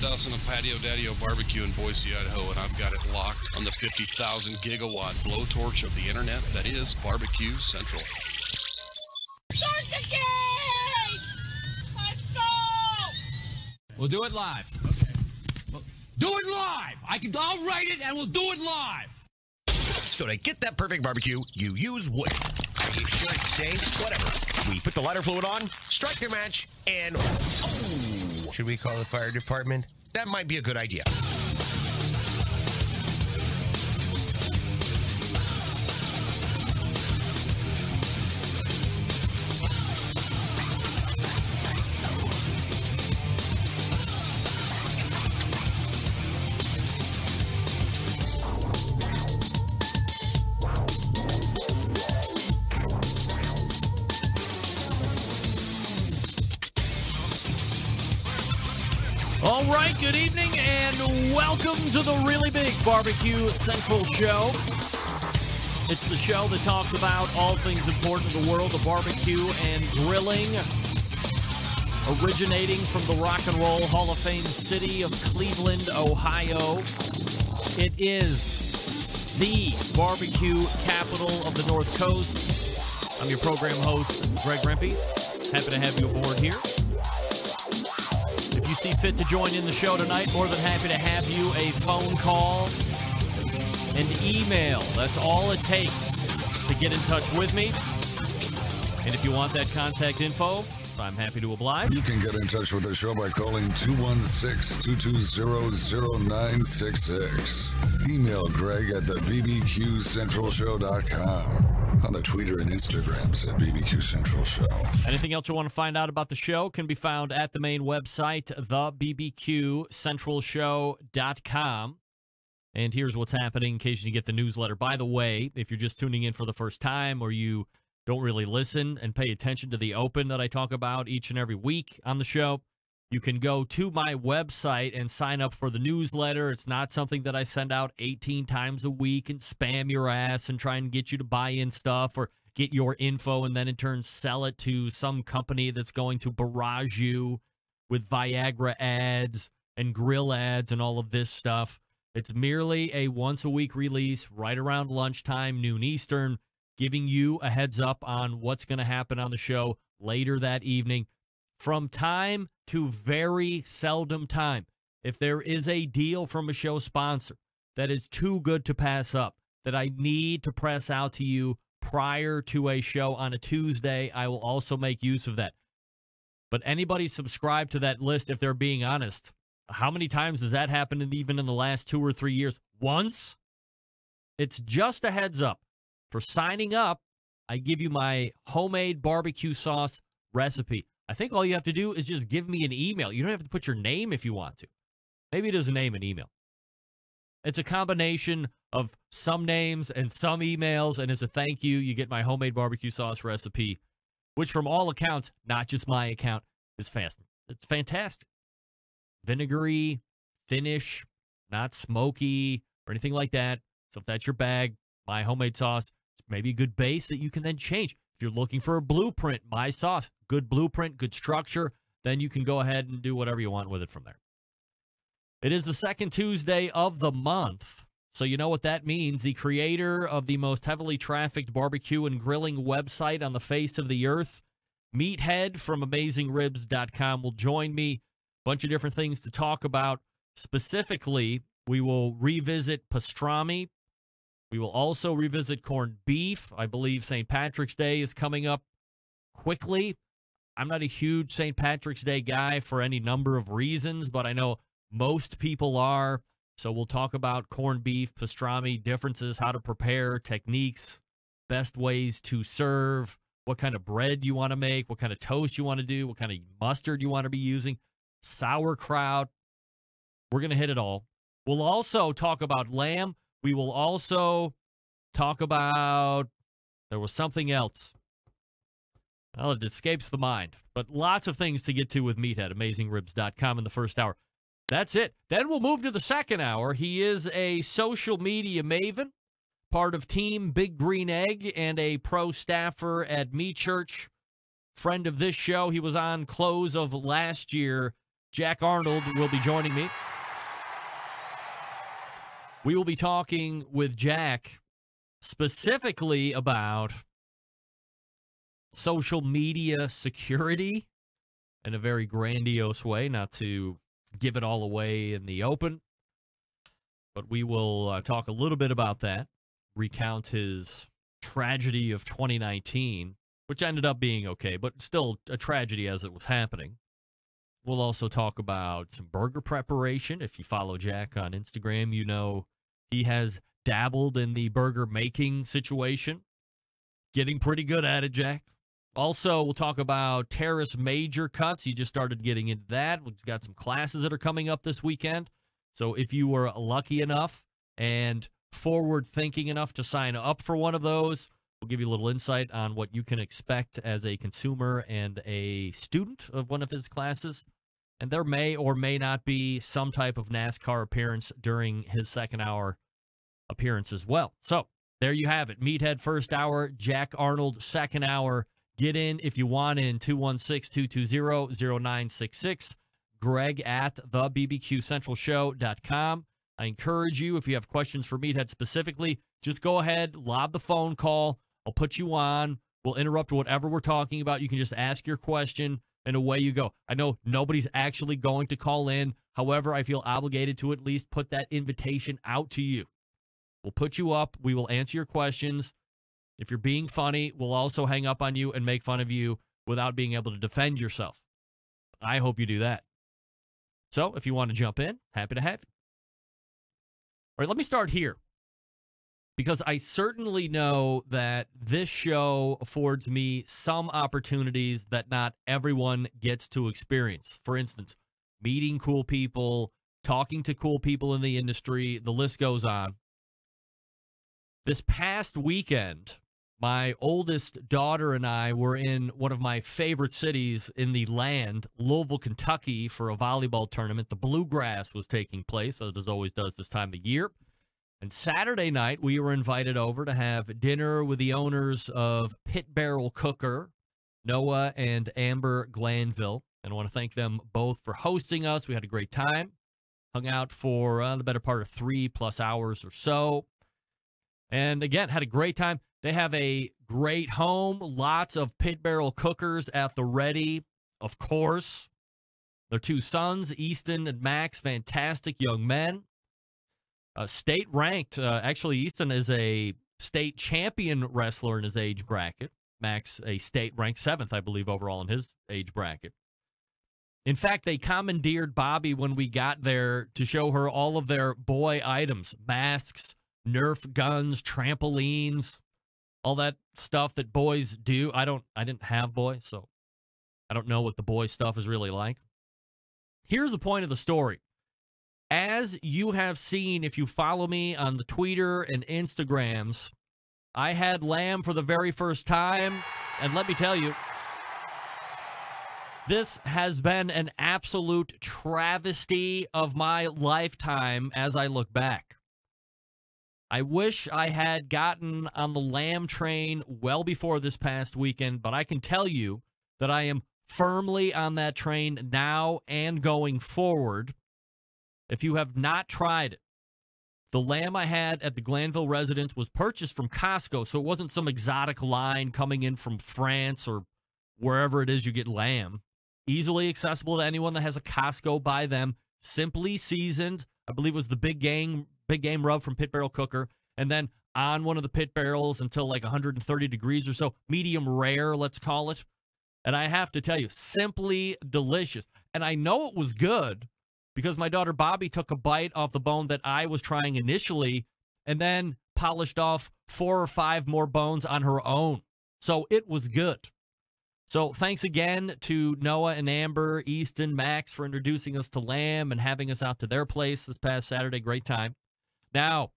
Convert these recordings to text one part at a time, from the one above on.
Dawson of Patio Daddy-O Barbecue in Boise, Idaho, and I've got it locked on the 50,000 gigawatt blowtorch of the internet that is Barbecue Central. Start the game! Let's go! We'll do it live. Okay. Well, do it live! I'll write it and we'll do it live! So to get that perfect barbecue, you use wood. Are you sure it's safe? Whatever. We put the lighter fluid on, strike the match, and... Oh! Should we call the fire department? That might be a good idea. All right, good evening, and welcome to the Really Big Barbecue Central Show. It's the show that talks about all things important to the world of barbecue and grilling, originating from the Rock and Roll Hall of Fame city of Cleveland, Ohio. It is the barbecue capital of the North Coast. I'm your program host, Greg Rempe. Happy to have you aboard here. If you see fit to join in the show tonight, more than happy to have you a phone call and email. That's all it takes to get in touch with me. And if you want that contact info, I'm happy to oblige. You can get in touch with the show by calling 216-220-0966. Email Greg at the bbqcentralshow.com. On the Twitter and Instagrams at BBQ Central Show. Anything else you want to find out about the show can be found at the main website, thebbqcentralshow.com. And here's what's happening in case you get the newsletter. By the way, if you're just tuning in for the first time or you don't really listen and pay attention to the open that I talk about each and every week on the show, you can go to my website and sign up for the newsletter. It's not something that I send out 18 times a week and spam your ass and try and get you to buy in stuff or get your info and then in turn sell it to some company that's going to barrage you with Viagra ads and grill ads and all of this stuff. It's merely a once-a-week release right around lunchtime, noon Eastern, giving you a heads up on what's going to happen on the show later that evening. From time to very seldom time, if there is a deal from a show sponsor that is too good to pass up, that I need to press out to you prior to a show on a Tuesday, I will also make use of that. But anybody subscribe to that list, if they're being honest, how many times does that happen even in the last 2 or 3 years? Once? It's just a heads up. For signing up, I give you my homemade barbecue sauce recipe. I think all you have to do is just give me an email. You don't have to put your name if you want to. Maybe it is a name and email. It's a combination of some names and some emails, and as a thank you, you get my homemade barbecue sauce recipe, which from all accounts, not just my account, is fast. It's fantastic. Vinegary, finish, not smoky or anything like that. So if that's your bag, my homemade sauce, it's maybe a good base that you can then change. If you're looking for a blueprint, my sauce, good blueprint, good structure, then you can go ahead and do whatever you want with it from there. It is the second Tuesday of the month, so you know what that means. The creator of the most heavily trafficked barbecue and grilling website on the face of the earth, Meathead from AmazingRibs.com, will join me. A bunch of different things to talk about. Specifically, we will revisit pastrami. We will also revisit corned beef. I believe St. Patrick's Day is coming up quickly. I'm not a huge St. Patrick's Day guy for any number of reasons, but I know most people are. So we'll talk about corned beef, pastrami, differences, how to prepare, techniques, best ways to serve, what kind of bread you want to make, what kind of toast you want to do, what kind of mustard you want to be using, sauerkraut. We're going to hit it all. We'll also talk about lamb. We will also talk about, there was something else. Well, it escapes the mind. But lots of things to get to with Meathead, AmazingRibs.com in the first hour. That's it. Then we'll move to the second hour. He is a social media maven, part of Team Big Green Egg, and a pro staffer at Me Church. Friend of this show. He was on close of last year Jack Arnold will be joining me. We will be talking with Jack specifically about social media security in a very grandiose way, not to give it all away in the open. But we will talk a little bit about that, recount his tragedy of 2019, which ended up being okay, but still a tragedy as it was happening. We'll also talk about some burger preparation. If you follow Jack on Instagram, you know he has dabbled in the burger making situation. Getting pretty good at it, Jack. Also, we'll talk about terrace major cuts. He just started getting into that. We've got some classes that are coming up this weekend. So if you were lucky enough and forward-thinking enough to sign up for one of those, we'll give you a little insight on what you can expect as a consumer and a student of one of his classes. And there may or may not be some type of NASCAR appearance during his second hour appearance as well. So there you have it. Meathead first hour, Jack Arnold second hour. Get in if you want in 216-220-0966. Greg at thebbqcentralshow.com. I encourage you, if you have questions for Meathead specifically, just go ahead, lob the phone call. I'll put you on. We'll interrupt whatever we're talking about. You can just ask your question, and away you go. I know nobody's actually going to call in. However, I feel obligated to at least put that invitation out to you. We'll put you up. We will answer your questions. If you're being funny, we'll also hang up on you and make fun of you without being able to defend yourself. I hope you do that. So if you want to jump in, happy to have you. All right, let me start here, because I certainly know that this show affords me some opportunities that not everyone gets to experience. For instance, meeting cool people, talking to cool people in the industry, the list goes on. This past weekend, my oldest daughter and I were in one of my favorite cities in the land, Louisville, Kentucky, for a volleyball tournament. The Bluegrass was taking place, as it always does this time of year. And Saturday night, we were invited over to have dinner with the owners of Pit Barrel Cooker, Noah and Amber Glanville. And I want to thank them both for hosting us. We had a great time. Hung out for the better part of 3+ hours or so. And again, had a great time. They have a great home, lots of Pit Barrel cookers at the ready, of course. Their two sons, Easton and Max, fantastic young men. State ranked. Actually, Easton is a state champion wrestler in his age bracket. Max, a state ranked 7th, I believe, overall in his age bracket. In fact, they commandeered Bobby when we got there to show her all of their boy items, masks, Nerf guns, trampolines, all that stuff that boys do. I didn't have boys, so I don't know what the boy stuff is really like. Here's the point of the story. As you have seen, if you follow me on the Twitter and Instagrams, I had lamb for the very first time, and let me tell you, this has been an absolute travesty of my lifetime as I look back. I wish I had gotten on the lamb train well before this past weekend, but I can tell you that I am firmly on that train now and going forward. If you have not tried it, the lamb I had at the Glanville residence was purchased from Costco, so it wasn't some exotic line coming in from France or wherever it is you get lamb. Easily accessible to anyone that has a Costco by them. Simply seasoned. I believe it was the big game rub from Pit Barrel Cooker, and then on one of the pit barrels until like 130 degrees or so. Medium rare, let's call it. And I have to tell you, simply delicious. And I know it was good because my daughter Bobby took a bite off the bone that I was trying initially and then polished off 4 or 5 more bones on her own. So it was good. So thanks again to Noah and Amber, Easton, Max for introducing us to lamb and having us out to their place this past Saturday. Great time. Now,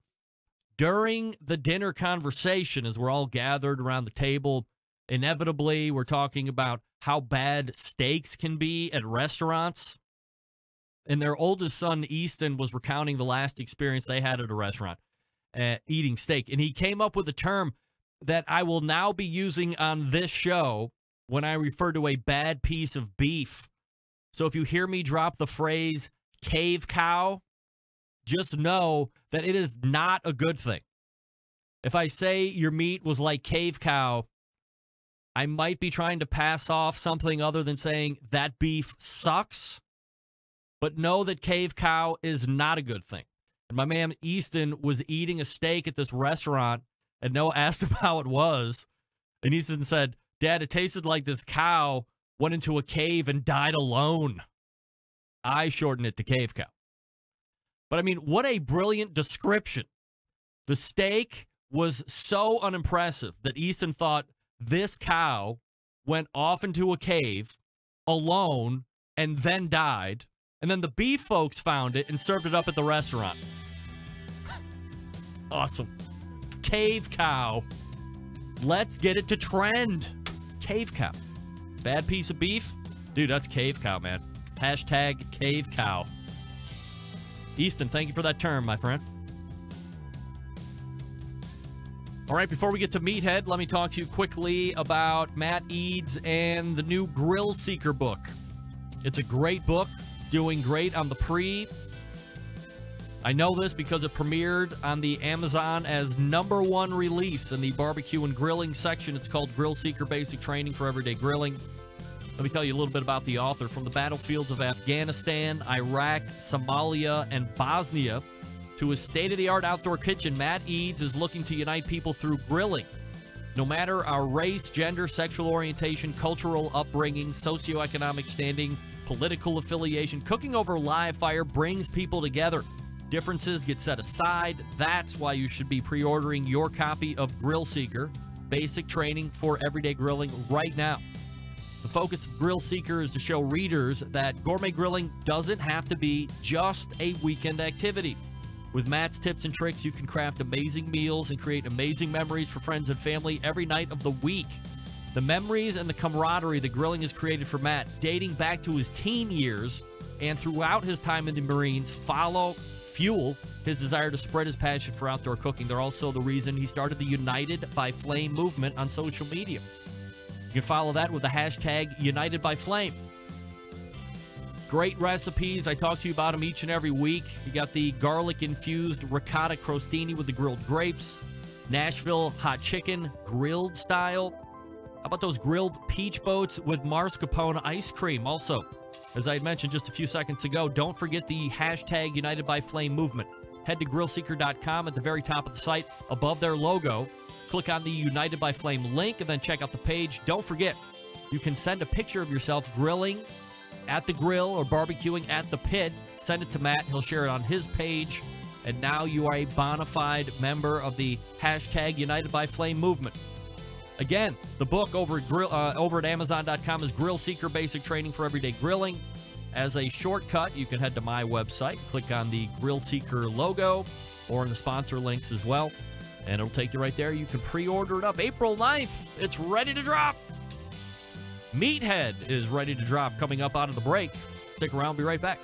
during the dinner conversation, as we're all gathered around the table, inevitably we're talking about how bad steaks can be at restaurants. And their oldest son, Easton, was recounting the last experience they had at a restaurant eating steak. And he came up with a term that I will now be using on this show when I refer to a bad piece of beef. So if you hear me drop the phrase cave cow, just know that it is not a good thing. If I say your meat was like cave cow, I might be trying to pass off something other than saying that beef sucks. But know that cave cow is not a good thing. And my man Easton was eating a steak at this restaurant, and Noah asked him how it was. And Easton said, Dad, it tasted like this cow went into a cave and died alone. I shortened it to cave cow. But I mean, what a brilliant description. The steak was so unimpressive that Easton thought this cow went off into a cave alone and then died. And then the beef folks found it and served it up at the restaurant. Awesome. Cave cow. Let's get it to trend. Cave cow. Bad piece of beef? Dude, that's cave cow, man. Hashtag cave cow. Easton, thank you for that term, my friend. All right, before we get to Meathead, let me talk to you quickly about Matt Eads and the new Grill Seeker book. It's a great book, doing great on the pre. I know this because it premiered on the Amazon as #1 release in the barbecue and grilling section. It's called Grill Seeker Basic Training for Everyday Grilling. Let me tell you a little bit about the author. From the battlefields of Afghanistan, Iraq, Somalia, and Bosnia, to his state-of-the-art outdoor kitchen, Matt Eads is looking to unite people through grilling. No matter our race, gender, sexual orientation, cultural upbringing, socioeconomic standing, political affiliation, cooking over live fire brings people together. Differences get set aside. That's why you should be pre-ordering your copy of Grill Seeker, Basic Training for Everyday Grilling, right now. The focus of Grill Seeker is to show readers that gourmet grilling doesn't have to be just a weekend activity. With Matt's tips and tricks, you can craft amazing meals and create amazing memories for friends and family every night of the week. The memories and the camaraderie that grilling has created for Matt, dating back to his teen years and throughout his time in the Marines, fuel his desire to spread his passion for outdoor cooking. They're also the reason he started the United by Flame movement on social media. You can follow that with the hashtag United by Flame. Great recipes. I talk to you about them each and every week. You got the garlic-infused ricotta crostini with the grilled grapes, Nashville hot chicken, grilled style. How about those grilled peach boats with mascarpone ice cream? Also, as I had mentioned just a few seconds ago, don't forget the hashtag United by Flame movement. Head to grillseeker.com at the very top of the site, above their logo. Click on the United by Flame link and then check out the page. Don't forget, you can send a picture of yourself grilling at the grill or barbecuing at the pit. Send it to Matt. He'll share it on his page. And now you are a bona fide member of the hashtag United by Flame movement. Again, the book over at Amazon.com is Grill Seeker Basic Training for Everyday Grilling. As a shortcut, you can head to my website, click on the Grill Seeker logo or in the sponsor links as well, and it'll take you right there. You can pre-order it up. April 9th, it's ready to drop. Meathead is ready to drop coming up out of the break. Stick around, be right back.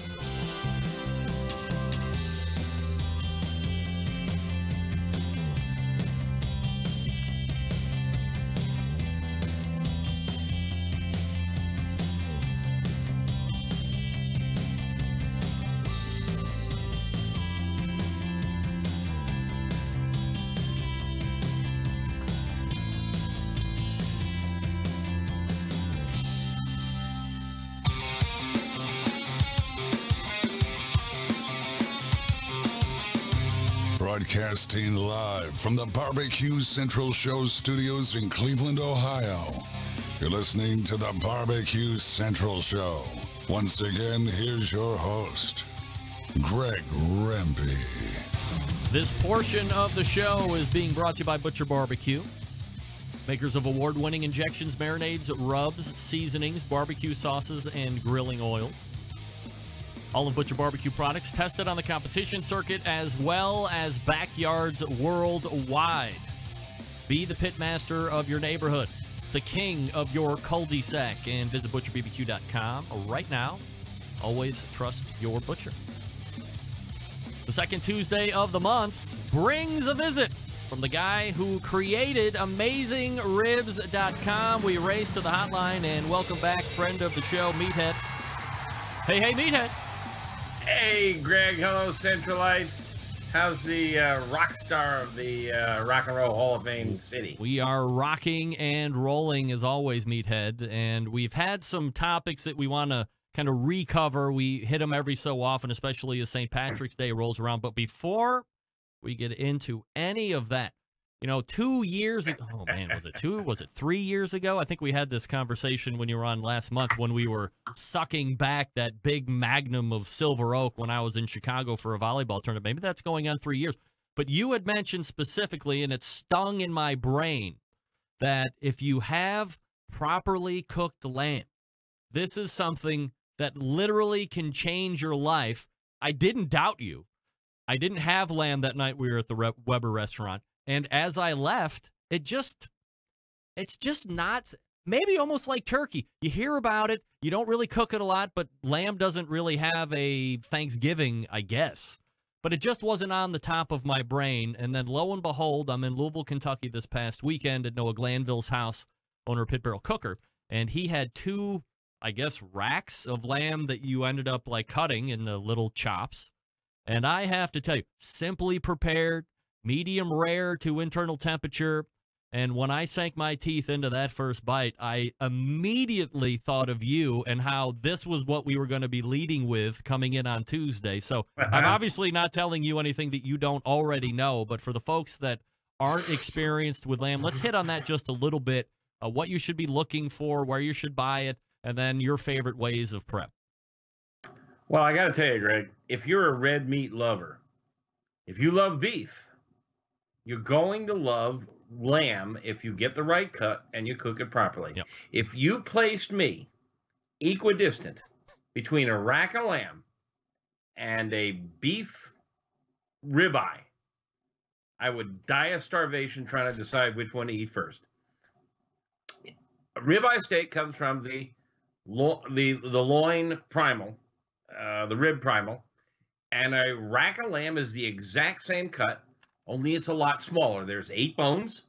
Broadcasting live from the BBQ Central Show studios in Cleveland, Ohio. You're listening to the BBQ Central Show. Once again, here's your host, Greg Rempe. This portion of the show is being brought to you by Butcher Barbecue, makers of award-winning injections, marinades, rubs, seasonings, barbecue sauces, and grilling oils. All of Butcher Barbecue products tested on the competition circuit as well as backyards worldwide. Be the pitmaster of your neighborhood, the king of your cul-de-sac, and visit butcherbbq.com right now. Always trust your butcher. The second Tuesday of the month brings a visit from the guy who created AmazingRibs.com. We race to the hotline and welcome back friend of the show, Meathead. Hey, Meathead. Hey, Greg. Hello, Centralites. How's the rock star of the Rock and Roll Hall of Fame city? We are rocking and rolling as always, Meathead, and we've had some topics that we want to kind of recover. We hit them every so often, especially as St. Patrick's Day rolls around. But before we get into any of that, 2 years ago, oh man, was it 2? Was it 3 years ago? I think we had this conversation when you were on last month when we were sucking back that big magnum of Silver Oak when I was in Chicago for a volleyball tournament. Maybe that's going on 3 years. But you had mentioned specifically, and it stung in my brain, that if you have properly cooked lamb, this is something that literally can change your life. I didn't doubt you. I didn't have lamb that night we were at the Weber restaurant. And as I left, it's just not, maybe almost like turkey. You hear about it. You don't really cook it a lot, but lamb doesn't really have a Thanksgiving, I guess. But it just wasn't on the top of my brain. And then lo and behold, I'm in Louisville, Kentucky this past weekend at Noah Glanville's house, owner of Pit Barrel Cooker. And he had 2, I guess, racks of lamb that you ended up like cutting in the little chops. And I have to tell you, simply prepared, medium rare to internal temperature. And when I sank my teeth into that first bite, I immediately thought of you and how this was what we were going to be leading with coming in on Tuesday. So I'm obviously not telling you anything that you don't already know, but for the folks that aren't experienced with lamb, let's hit on that just a little bit, what you should be looking for, where you should buy it, and then your favorite ways of prep. Well, I got to tell you, Greg, if you're a red meat lover, if you love beef, you're going to love lamb if you get the right cut and you cook it properly. Yep. If you placed me equidistant between a rack of lamb and a beef ribeye, I would die of starvation trying to decide which one to eat first. A ribeye steak comes from the loin primal, the rib primal, and a rack of lamb is the exact same cut, only it's a lot smaller. There's 8 bones,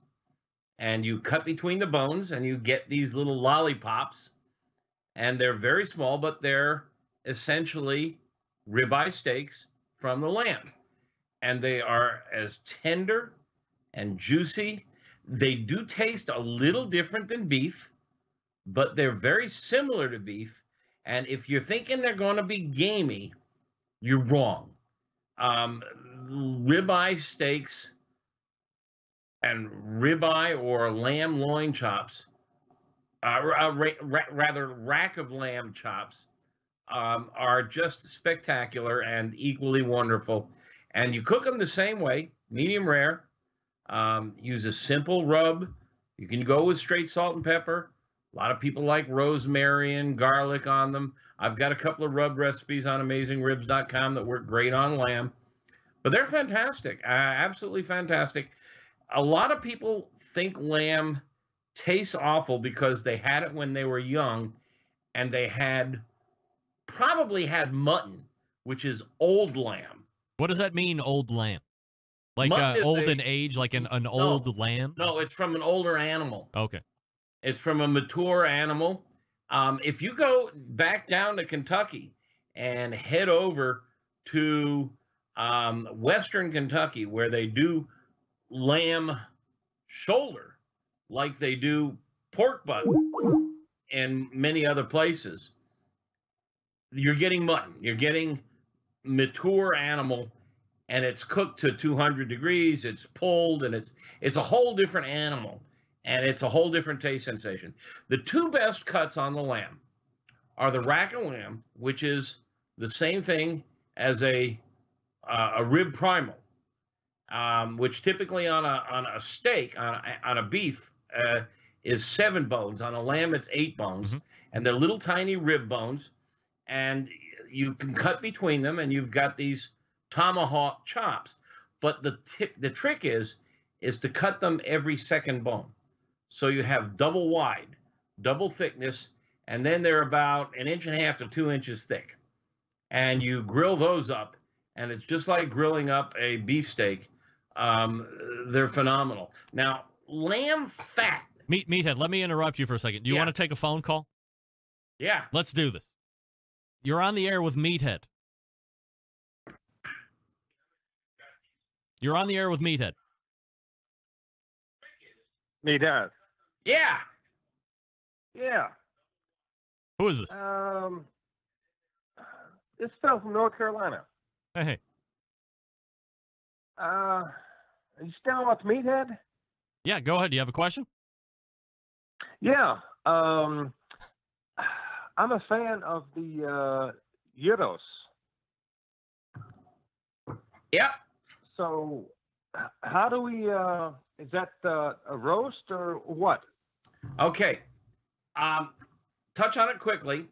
and you cut between the bones, and you get these little lollipops, and they're very small, but they're essentially ribeye steaks from the lamb, and they are as tender and juicy. They do taste a little different than beef, but they're very similar to beef, and if you're thinking they're going to be gamey, you're wrong. Ribeye steaks and ribeye or lamb loin chops, rather rack of lamb chops, are just spectacular and equally wonderful. And you cook them the same way, medium rare. Use a simple rub. You can go with straight salt and pepper. A lot of people like rosemary and garlic on them. I've got a couple of rub recipes on AmazingRibs.com that work great on lamb. But they're fantastic, absolutely fantastic. A lot of people think lamb tastes awful because they had it when they were young, and they probably had mutton, which is old lamb. What does that mean, old lamb? Like old in age, like an old lamb? No, it's from an older animal. Okay. It's from a mature animal. If you go back down to Kentucky and head over to Western Kentucky, where they do lamb shoulder like they do pork butt and many other places, you're getting mutton. You're getting mature animal, and it's cooked to 200 degrees. It's pulled, and it's a whole different animal, and it's a whole different taste sensation. The 2 best cuts on the lamb are the rack of lamb, which is the same thing as a rib primal, which typically on a steak, on a beef, is 7 bones. On a lamb, it's 8 bones, and they're little tiny rib bones, and you can cut between them, and you've got these tomahawk chops. But the trick is to cut them every second bone, so you have double wide, double thickness, and then they're about 1.5 inches to 2 inches thick, and you grill those up. And it's just like grilling up a beefsteak. They're phenomenal. Now, lamb fat. Meathead, let me interrupt you for a second. Do you want to take a phone call? Yeah. Let's do this. You're on the air with Meathead. You're on the air with Meathead. Meathead. Yeah. Yeah. Who is this? It's Phil from North Carolina. Hey. Are you still with Meathead? Yeah, go ahead. Do you have a question? Yeah. I'm a fan of the gyros. Yep. So, how do we? Is that a roast or what? Okay. Touch on it quickly.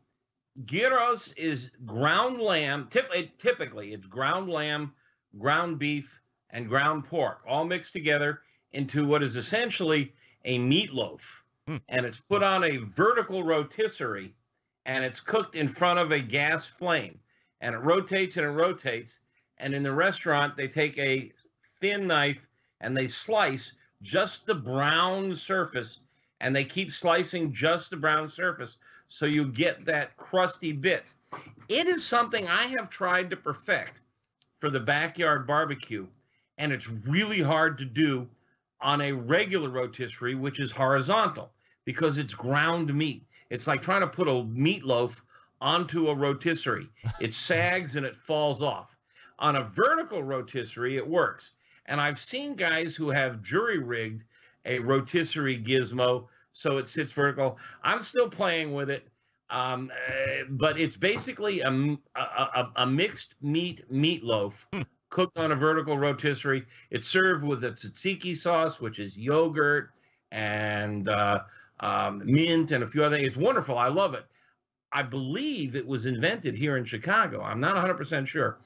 Gyros is ground lamb. Typically, it's ground lamb, ground beef, and ground pork, all mixed together into what is essentially a meatloaf. And it's put on a vertical rotisserie, and it's cooked in front of a gas flame. And it rotates and it rotates. And in the restaurant, they take a thin knife and they slice just the brown surface, and they keep slicing just the brown surface so you get that crusty bit. It is something I have tried to perfect for the backyard barbecue, and it's really hard to do on a regular rotisserie, which is horizontal, because it's ground meat. It's like trying to put a meatloaf onto a rotisserie. It sags and it falls off. On a vertical rotisserie, it works. And I've seen guys who have jury-rigged a rotisserie gizmo so it sits vertical. I'm still playing with it, but it's basically a mixed meat meatloaf cooked on a vertical rotisserie. It's served with a tzatziki sauce, which is yogurt and mint and a few other things. It's wonderful. I love it. I believe it was invented here in Chicago. I'm not 100% sure,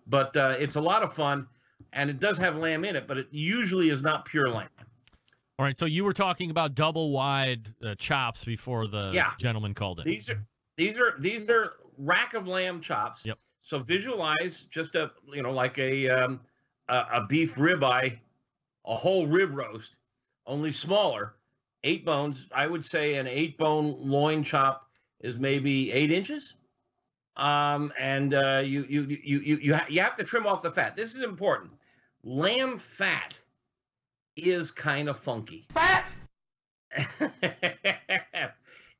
but it's a lot of fun, and it does have lamb in it, but it usually is not pure lamb. All right, so you were talking about double wide chops before the gentleman called in. These are rack of lamb chops. Yep. So visualize just like a beef ribeye, a whole rib roast, only smaller, 8 bones. I would say an 8-bone loin chop is maybe 8 inches. And you have to trim off the fat. This is important. Lamb fat is kind of funky. Fat.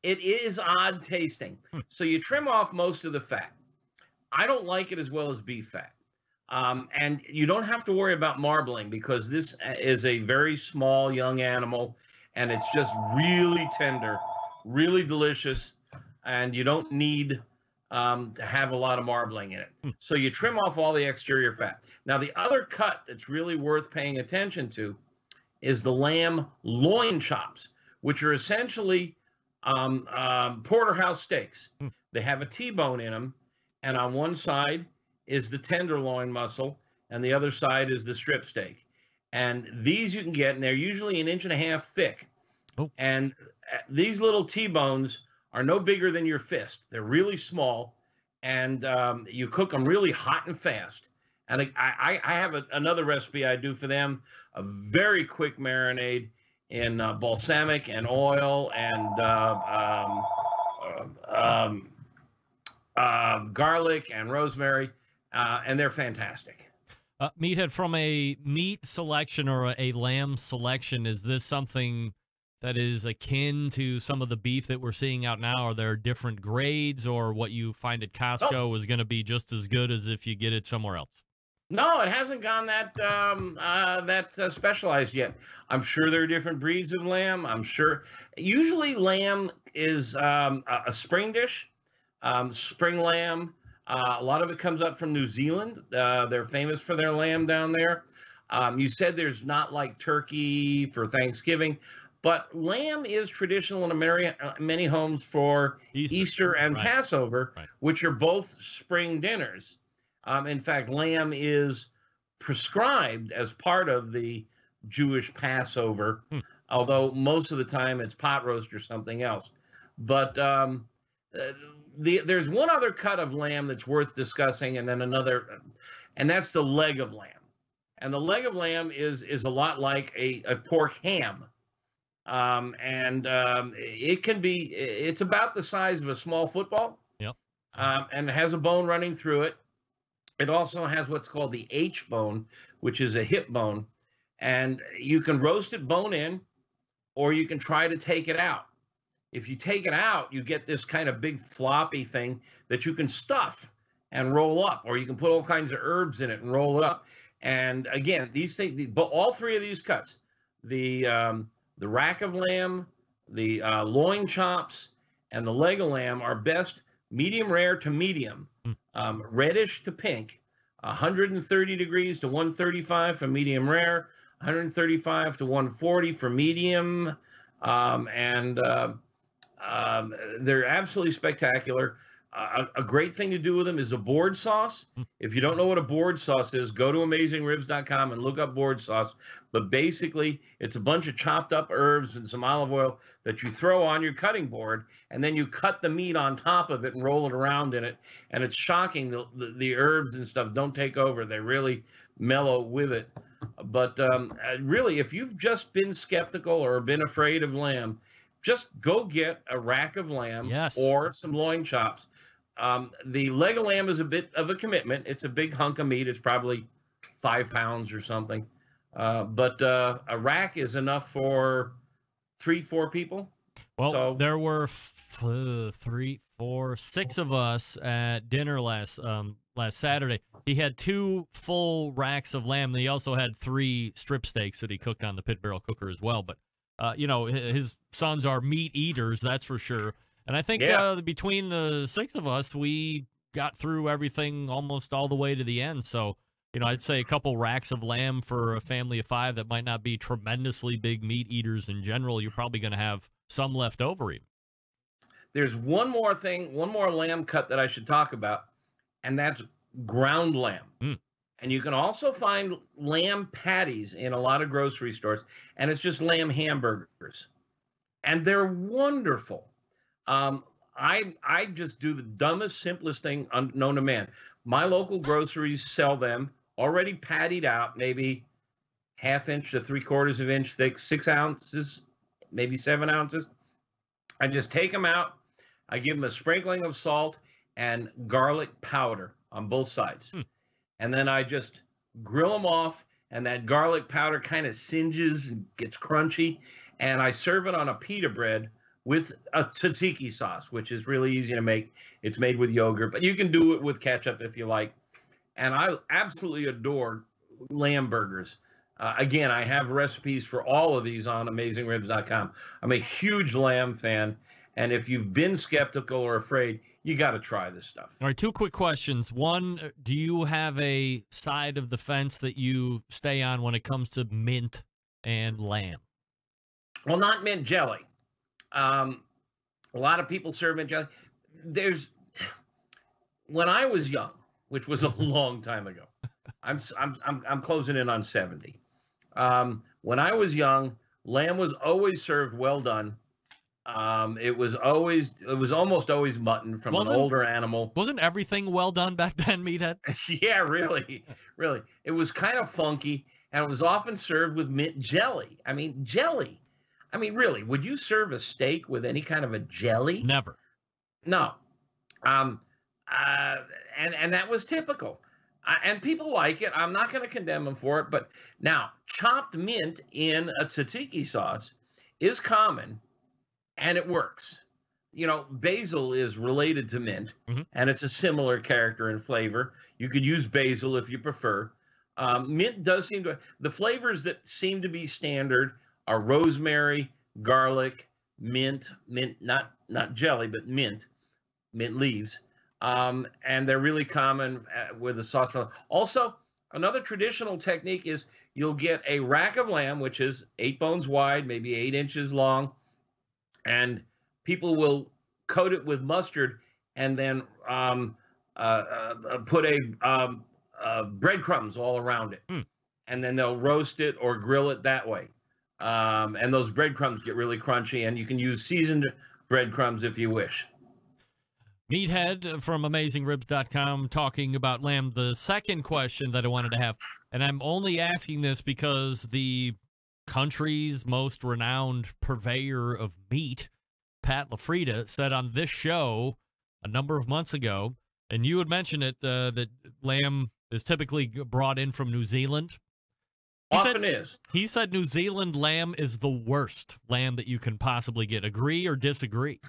It is odd tasting. So you trim off most of the fat. I don't like it as well as beef fat. And you don't have to worry about marbling because this is a very small young animal and it's just really tender, really delicious, and you don't need to have a lot of marbling in it. So you trim off all the exterior fat. Now, the other cut that's really worth paying attention to is the lamb loin chops, which are essentially porterhouse steaks. They have a T-bone in them, and on one side is the tenderloin muscle, and the other side is the strip steak. And these you can get, and they're usually 1.5 inches thick. Oh. And these little T-bones are no bigger than your fist. They're really small, and you cook them really hot and fast. And I have another recipe I do for them, a very quick marinade in balsamic and oil and garlic and rosemary, and they're fantastic. Meathead, from a meat selection or a lamb selection, is this something that is akin to some of the beef that we're seeing out now? Are there different grades, or what you find at Costco is going to be just as good as if you get it somewhere else? No, it hasn't gone that specialized yet. I'm sure there are different breeds of lamb. I'm sure. Usually lamb is a spring dish, spring lamb. A lot of it comes up from New Zealand. They're famous for their lamb down there. You said there's not like turkey for Thanksgiving, but lamb is traditional in many homes for Easter and Passover, which are both spring dinners. In fact, lamb is prescribed as part of the Jewish Passover, although most of the time it's pot roast or something else. But there's one other cut of lamb that's worth discussing, and then another, and that's the leg of lamb. And the leg of lamb is a lot like a pork ham. It can be, it's about the size of a small football. Yep. and has a bone running through it. It also has what's called the H bone, which is a hip bone. And you can roast it bone in, or you can try to take it out. If you take it out, you get this kind of big floppy thing that you can stuff and roll up, or you can put all kinds of herbs in it and roll it up. And again, these things, but all three of these cuts, the rack of lamb, the loin chops, and the leg of lamb are best medium rare to medium, reddish to pink, 130 degrees to 135 for medium rare, 135 to 140 for medium, they're absolutely spectacular. A great thing to do with them is a board sauce. If you don't know what a board sauce is, go to AmazingRibs.com and look up board sauce. But basically, it's a bunch of chopped up herbs and some olive oil that you throw on your cutting board, and then you cut the meat on top of it and roll it around in it. And it's shocking. The herbs and stuff don't take over. They really mellow with it. But really, if you've just been skeptical or been afraid of lamb, just go get a rack of lamb or some loin chops. The leg of lamb is a bit of a commitment. It's a big hunk of meat. It's probably 5 pounds or something. But a rack is enough for 3-4 people. Well, so, there were 3, 4, 6 of us at dinner last Saturday. He had 2 full racks of lamb. He also had 3 strip steaks that he cooked on the pit barrel cooker as well. But his sons are meat eaters, that's for sure. And I think between the 6 of us, we got through everything almost all the way to the end. So, I'd say a couple racks of lamb for a family of 5 that might not be tremendously big meat eaters in general. You're probably going to have some left over even. There's one more lamb cut that I should talk about, and that's ground lamb. And you can also find lamb patties in a lot of grocery stores, and it's just lamb hamburgers. And they're wonderful. I just do the dumbest, simplest thing known to man. My local groceries sell them already pattied out, maybe 1/2 inch to 3/4 of an inch thick, 6 ounces, maybe 7 ounces. I just take them out. I give them a sprinkling of salt and garlic powder on both sides. And then I just grill them off, and that garlic powder kind of singes and gets crunchy. And I serve it on a pita bread with a tzatziki sauce, which is really easy to make. It's made with yogurt, but you can do it with ketchup if you like. And I absolutely adore lamb burgers. Again, I have recipes for all of these on AmazingRibs.com. I'm a huge lamb fan. And if you've been skeptical or afraid, you got to try this stuff. All right, 2 quick questions. One, do you have a side of the fence that you stay on when it comes to mint and lamb? Well, not mint jelly. A lot of people serve mint jelly. When I was young, which was a long time ago, I'm closing in on 70. When I was young, lamb was always served well done. It was almost always mutton from an older animal. Wasn't everything well done back then, Meathead? Yeah, really. It was kind of funky, and it was often served with mint jelly. I mean, jelly. I mean, really, would you serve a steak with any kind of a jelly? Never. No. And that was typical. And people like it. I'm not going to condemn them for it. But now, chopped mint in a tzatziki sauce is common. And it works. Basil is related to mint, and it's a similar character and flavor. You could use basil if you prefer. Mint does seem to, the flavors that seem to be standard are rosemary, garlic, mint, not jelly, but mint leaves. And they're really common with the sauce. Also, another traditional technique is you'll get a rack of lamb, which is 8 bones wide, maybe 8 inches long. And people will coat it with mustard and then put breadcrumbs all around it. And then they'll roast it or grill it that way. And those breadcrumbs get really crunchy, and you can use seasoned breadcrumbs if you wish. Meathead from AmazingRibs.com talking about lamb. The second question that I wanted to have, and I'm only asking this because the country's most renowned purveyor of meat, Pat LaFrida, said on this show a number of months ago, and you had mentioned it, that lamb is typically brought in from New Zealand. He said New Zealand lamb is the worst lamb that you can possibly get. Agree or disagree?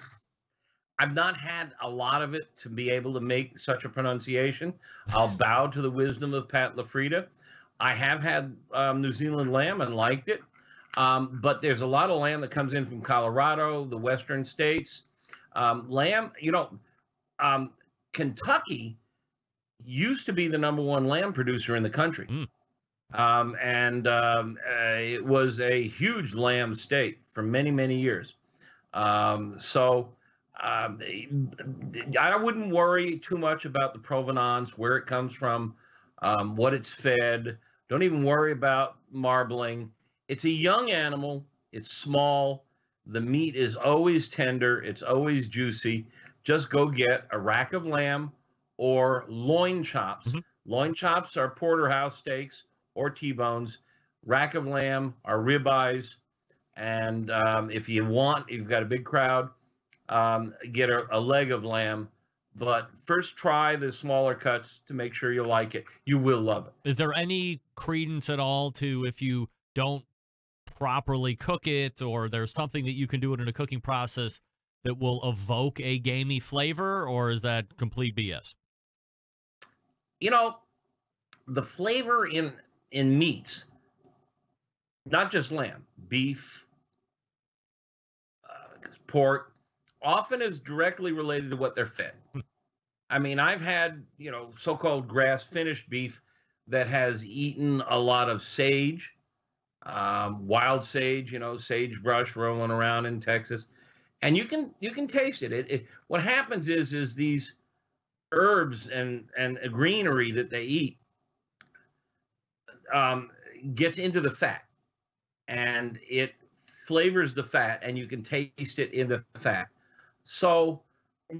I've not had a lot of it to be able to make such a pronunciation. I'll bow to the wisdom of Pat LaFrida. I have had New Zealand lamb and liked it. But there's a lot of lamb that comes in from Colorado, the western states. Lamb, Kentucky used to be the #1 lamb producer in the country. It was a huge lamb state for many, many years. I wouldn't worry too much about the provenance, where it comes from, what it's fed. Don't even worry about marbling. It's a young animal. It's small. The meat is always tender. It's always juicy. Just go get a rack of lamb or loin chops. Loin chops are porterhouse steaks or T-bones. Rack of lamb are ribeyes. And if you want, you've got a big crowd, get a leg of lamb. But first try the smaller cuts to make sure you like it. You will love it. Is there any credence at all to if you don't properly cook it, or there's something that you can do in a cooking process that will evoke a gamey flavor, or is that complete BS? The flavor in meats, not just lamb, beef, pork, often is directly related to what they're fed. I mean, I've had, so-called grass-finished beef that has eaten a lot of sage, wild sage, sagebrush rolling around in Texas, and you can taste it. What happens is these herbs and greenery that they eat gets into the fat, and it flavors the fat, and you can taste it in the fat. So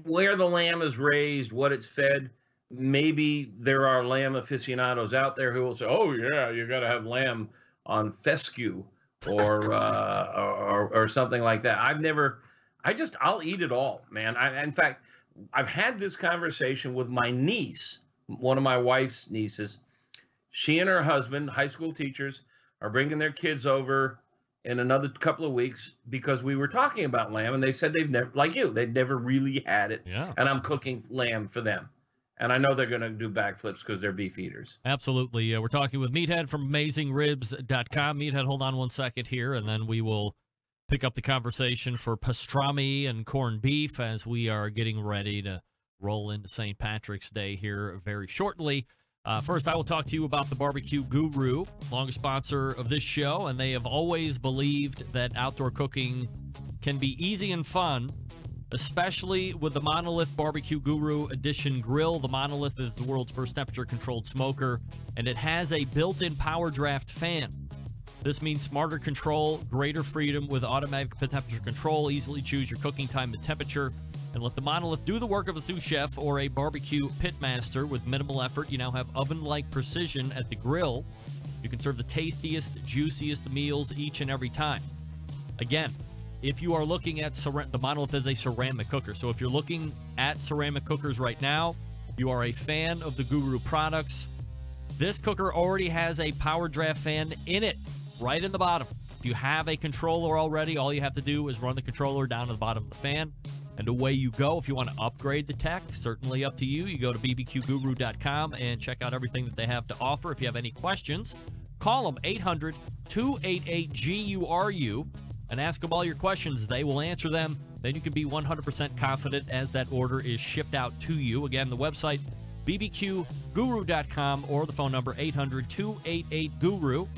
where the lamb is raised, what it's fed, maybe there are lamb aficionados out there who will say, "Oh yeah, you got to have lamb on fescue or something like that." I'll eat it all, man. In fact, I've had this conversation with my niece, one of my wife's nieces. She and her husband, high school teachers, are bringing their kids over in another couple of weeks because we were talking about lamb, and they said they'd never really had it. Yeah. And I'm cooking lamb for them. And I know they're going to do backflips because they're beef eaters. Absolutely. We're talking with Meathead from AmazingRibs.com. Meathead, hold on one second here, and then we will pick up the conversation for pastrami and corned beef as we are getting ready to roll into St. Patrick's Day here very shortly. First, I will talk to you about the Barbecue Guru, longest sponsor of this show, and they have always believed that outdoor cooking can be easy and fun, especially with the Monolith Barbecue Guru Edition grill. The Monolith is the world's first temperature-controlled smoker, and it has a built-in power draft fan. This means smarter control, greater freedom with automatic temperature control. Easily choose your cooking time and temperature, and let the Monolith do the work of a sous chef or a barbecue pitmaster with minimal effort. You now have oven-like precision at the grill. You can serve the tastiest, juiciest meals each and every time. Again, if you are looking at the Monolith is a ceramic cooker. So if you're looking at ceramic cookers right now, you are a fan of the Guru products. This cooker already has a power draft fan in it, right in the bottom. If you have a controller already, all you have to do is run the controller down to the bottom of the fan, and away you go. If you want to upgrade the tech, certainly up to you. You go to bbqguru.com and check out everything that they have to offer. If you have any questions, call them 800-288-GURU and ask them all your questions. They will answer them. Then you can be 100% confident as that order is shipped out to you. Again, the website, bbqguru.com, or the phone number 800-288-GURU.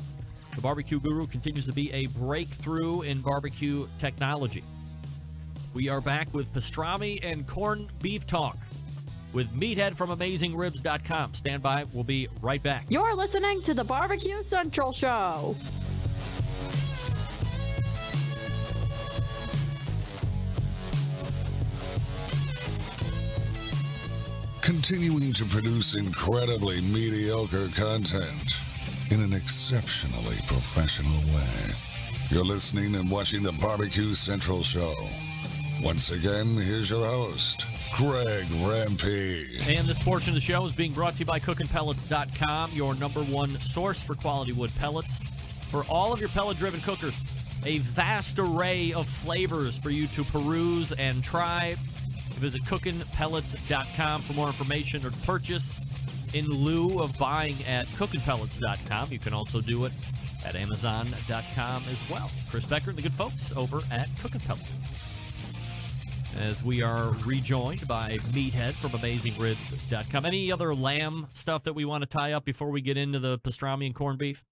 The Barbecue Guru continues to be a breakthrough in barbecue technology. We are back with pastrami and corned beef talk with Meathead from AmazingRibs.com. Stand by. We'll be right back. You're listening to the Barbecue Central Show. Continuing to produce incredibly mediocre content in an exceptionally professional way. You're listening and watching the Barbecue Central Show. Once again, here's your host, Greg Rampey. And this portion of the show is being brought to you by cookinpellets.com, your number 1 source for quality wood pellets. For all of your pellet-driven cookers, a vast array of flavors for you to peruse and try. Visit cookinpellets.com for more information or to purchase. In lieu of buying at cookinpellets.com, you can also do it at amazon.com as well. Chris Becker and the good folks over at Cookin' Pellets. As we are rejoined by Meathead from AmazingRibs.com. Any other lamb stuff that we want to tie up before we get into the pastrami and corned beef?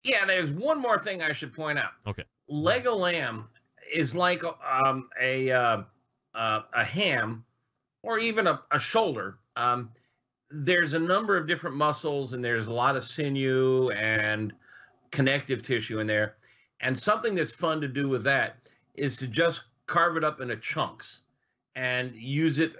Yeah, there's one more thing I should point out. Okay. Leg of lamb is like a ham or even a shoulder. There's a number of different muscles, and there's a lot of sinew and connective tissue in there. And something that's fun to do with that is to just carve it up into chunks and use it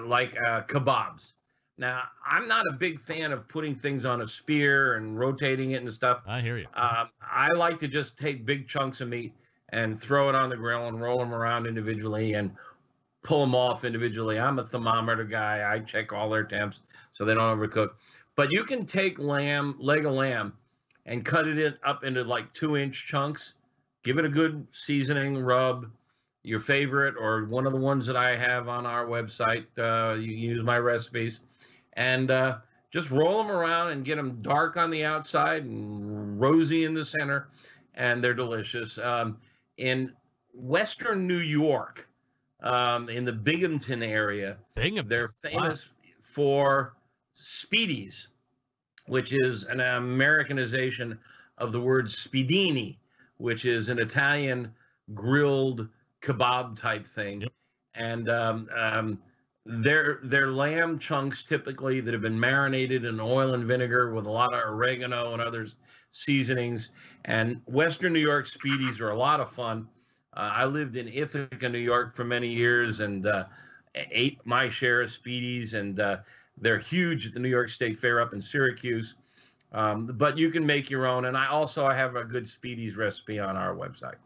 like kebabs. Now, I'm not a big fan of putting things on a spear and rotating it and stuff. I hear you. I like to just take big chunks of meat and throw it on the grill and roll them around individually and pull them off individually. I'm a thermometer guy. I check all their temps so they don't overcook. But you can take leg of lamb, and cut it up into like 2-inch chunks. Give it a good seasoning rub, your favorite or one of the ones that I have on our website. You can use my recipes, and just roll them around and get them dark on the outside and rosy in the center, and they're delicious. In Western New York, in the Binghamton area, they're famous for Speedies, which is an Americanization of the word spiedini, which is an Italian grilled kebab type thing. Yep. And they're lamb chunks typically that have been marinated in oil and vinegar with a lot of oregano and other seasonings. And Western New York Speedies are a lot of fun. I lived in Ithaca, New York for many years and ate my share of Speedies, and they're huge at the New York State Fair up in Syracuse. But you can make your own. And I have a good Speedies recipe on our website.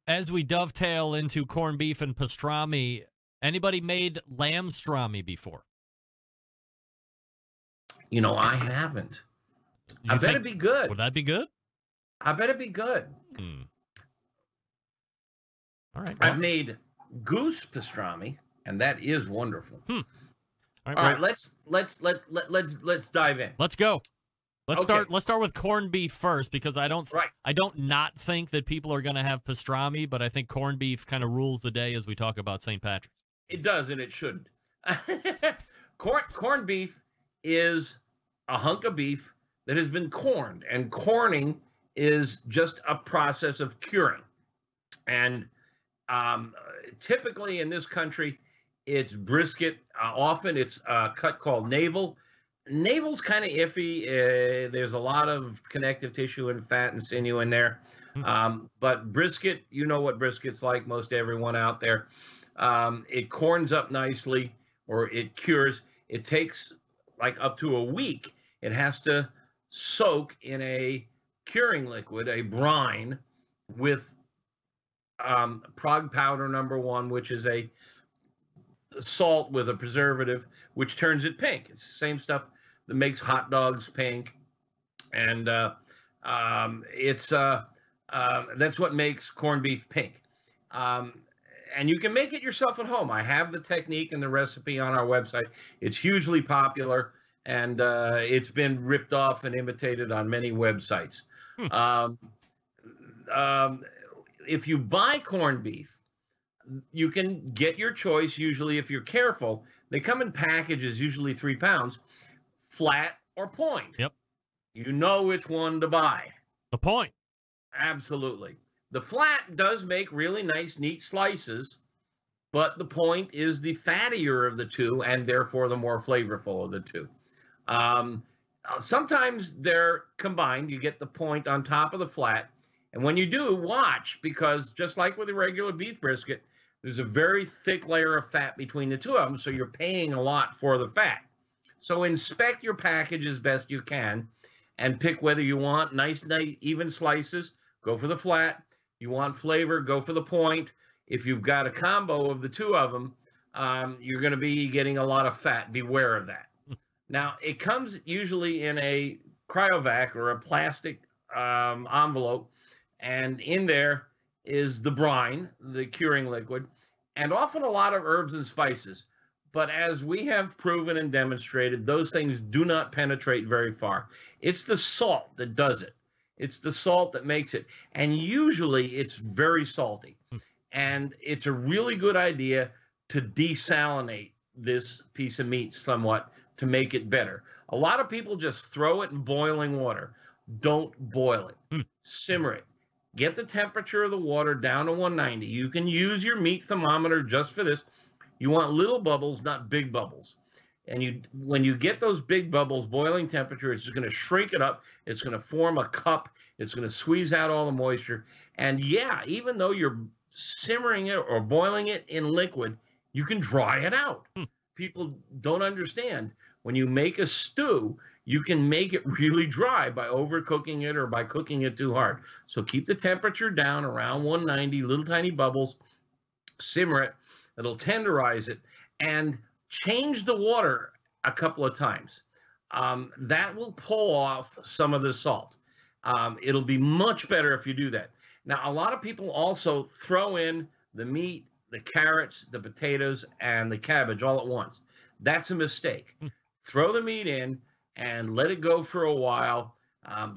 As we dovetail into corned beef and pastrami, anybody made lamb strami before? You know, I haven't. I bet it'd be good. Would that be good? I bet it'd be good. All right. I've made goose pastrami, and that is wonderful. All right, let's dive in. Let's go. Let's Okay. start with corned beef first, because I don't not think that people are going to have pastrami, but I think corned beef kind of rules the day as we talk about St. Patrick's. It does, and it shouldn't. Corned beef is a hunk of beef that has been corned, and corning is just a process of curing. And typically in this country, it's brisket. Often it's a cut called navel. Navel's kind of iffy. There's a lot of connective tissue and fat and sinew in there. But brisket, you know what brisket's like, most everyone out there. It corns up nicely, or it cures. It takes like up to a week. It has to soak in a curing liquid, a brine, with prog powder #1, which is a salt with a preservative, which turns it pink. It's the same stuff that makes hot dogs pink, and that's what makes corned beef pink. And you can make it yourself at home. I have the technique and the recipe on our website. It's hugely popular, and it's been ripped off and imitated on many websites. If you buy corned beef, you can get your choice. Usually, if you're careful, they come in packages, usually 3 pounds, flat or point. Yep. You know which one to buy. The point. Absolutely. The flat does make really nice, neat slices, but the point is the fattier of the two, and therefore the more flavorful of the two. Sometimes they're combined. You get the point on top of the flat. And when you do, watch, because just like with a regular beef brisket, there's a very thick layer of fat between the two of them, so you're paying a lot for the fat. So inspect your package as best you can and pick whether you want nice, even slices, go for the flat. You want flavor, go for the point. If you've got a combo of the two of them, you're going to be getting a lot of fat. Beware of that. Now, it comes usually in a cryovac or a plastic envelope, and in there is the brine, the curing liquid, and often a lot of herbs and spices. But as we have proven and demonstrated, those things do not penetrate very far. It's the salt that does it. It's the salt that makes it. And usually it's very salty. And it's a really good idea to desalinate this piece of meat somewhat to make it better. A lot of people just throw it in boiling water. Don't boil it. Simmer it. Get the temperature of the water down to 190. You can use your meat thermometer just for this. You want little bubbles, not big bubbles. And when you get those big bubbles, boiling temperature, it's just going to shrink it up. It's going to form a cup. It's going to squeeze out all the moisture. And yeah, even though you're simmering it or boiling it in liquid, you can dry it out. People don't understand. When you make a stew, you can make it really dry by overcooking it or by cooking it too hard. So keep the temperature down around 190, little tiny bubbles, simmer it. It'll tenderize it, and change the water a couple of times. That will pull off some of the salt. It'll be much better if you do that. Now, a lot of people also throw in the meat, the carrots, the potatoes, and the cabbage all at once. That's a mistake. Throw the meat in and let it go for a while.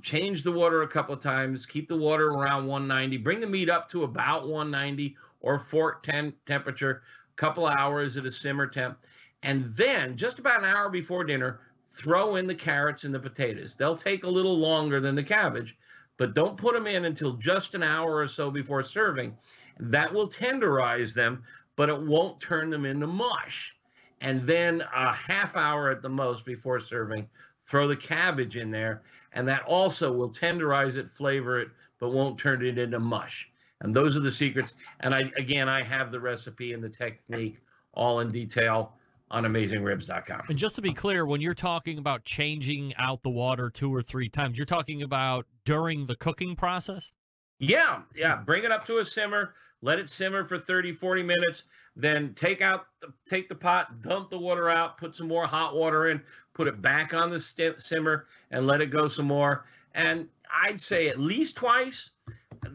Change the water a couple of times. Keep the water around 190. Bring the meat up to about 190 or fork temperature, a couple hours at a simmer temp. And then, just about an hour before dinner, throw in the carrots and the potatoes. They'll take a little longer than the cabbage, but don't put them in until just an hour or so before serving. That will tenderize them, but it won't turn them into mush. And then a half hour at the most before serving, throw the cabbage in there, and that also will tenderize it, flavor it, but won't turn it into mush. And those are the secrets. And I have the recipe and the technique all in detail on AmazingRibs.com. And just to be clear, when you're talking about changing out the water 2 or 3 times, you're talking about during the cooking process? Yeah. Bring it up to a simmer. Let it simmer for 30, 40 minutes. Then take the pot, dump the water out, put some more hot water in, put it back on the simmer, and let it go some more. And I'd say at least twice.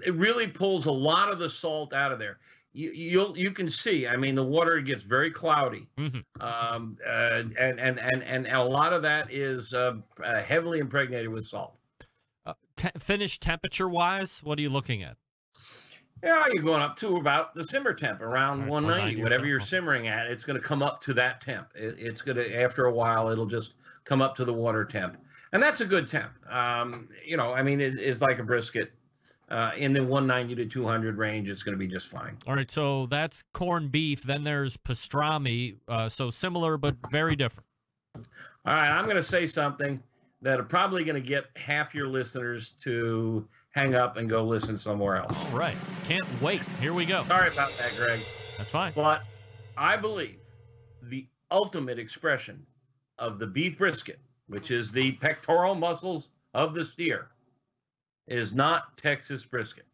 It really pulls a lot of the salt out of there. You can see. I mean, the water gets very cloudy, and a lot of that is heavily impregnated with salt. Finished temperature wise, what are you looking at? Yeah, you're going up to about the simmer temp, around 190. Whatever you're simmering at, it's going to come up to that temp. It's going to, after a while, it'll just come up to the water temp, and that's a good temp. It's like a brisket. In the 190 to 200 range, it's going to be just fine. All right, so that's corned beef. Then there's pastrami, so similar but very different. All right, I'm going to say something that are probably going to get half your listeners to hang up and go listen somewhere else. All right, can't wait. Here we go. Sorry about that, Greg. That's fine. But I believe the ultimate expression of the beef brisket, which is the pectoral muscles of the steer, is not Texas brisket.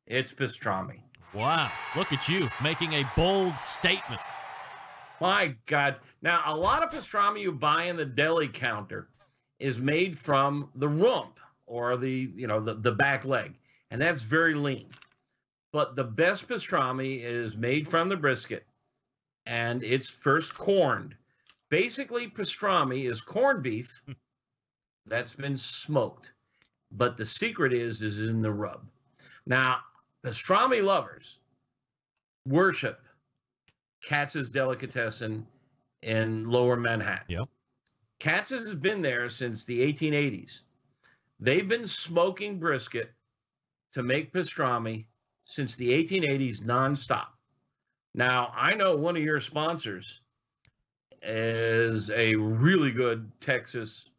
It's pastrami. Wow. Look at you making a bold statement. My God. Now, a lot of pastrami you buy in the deli counter is made from the rump or the back leg, and that's very lean. But the best pastrami is made from the brisket, and it's first corned. Basically, pastrami is corned beef that's been smoked. But the secret is in the rub. Now, pastrami lovers worship Katz's Delicatessen in Lower Manhattan. Yep. Katz's has been there since the 1880s. They've been smoking brisket to make pastrami since the 1880s nonstop. Now, I know one of your sponsors is a really good Texas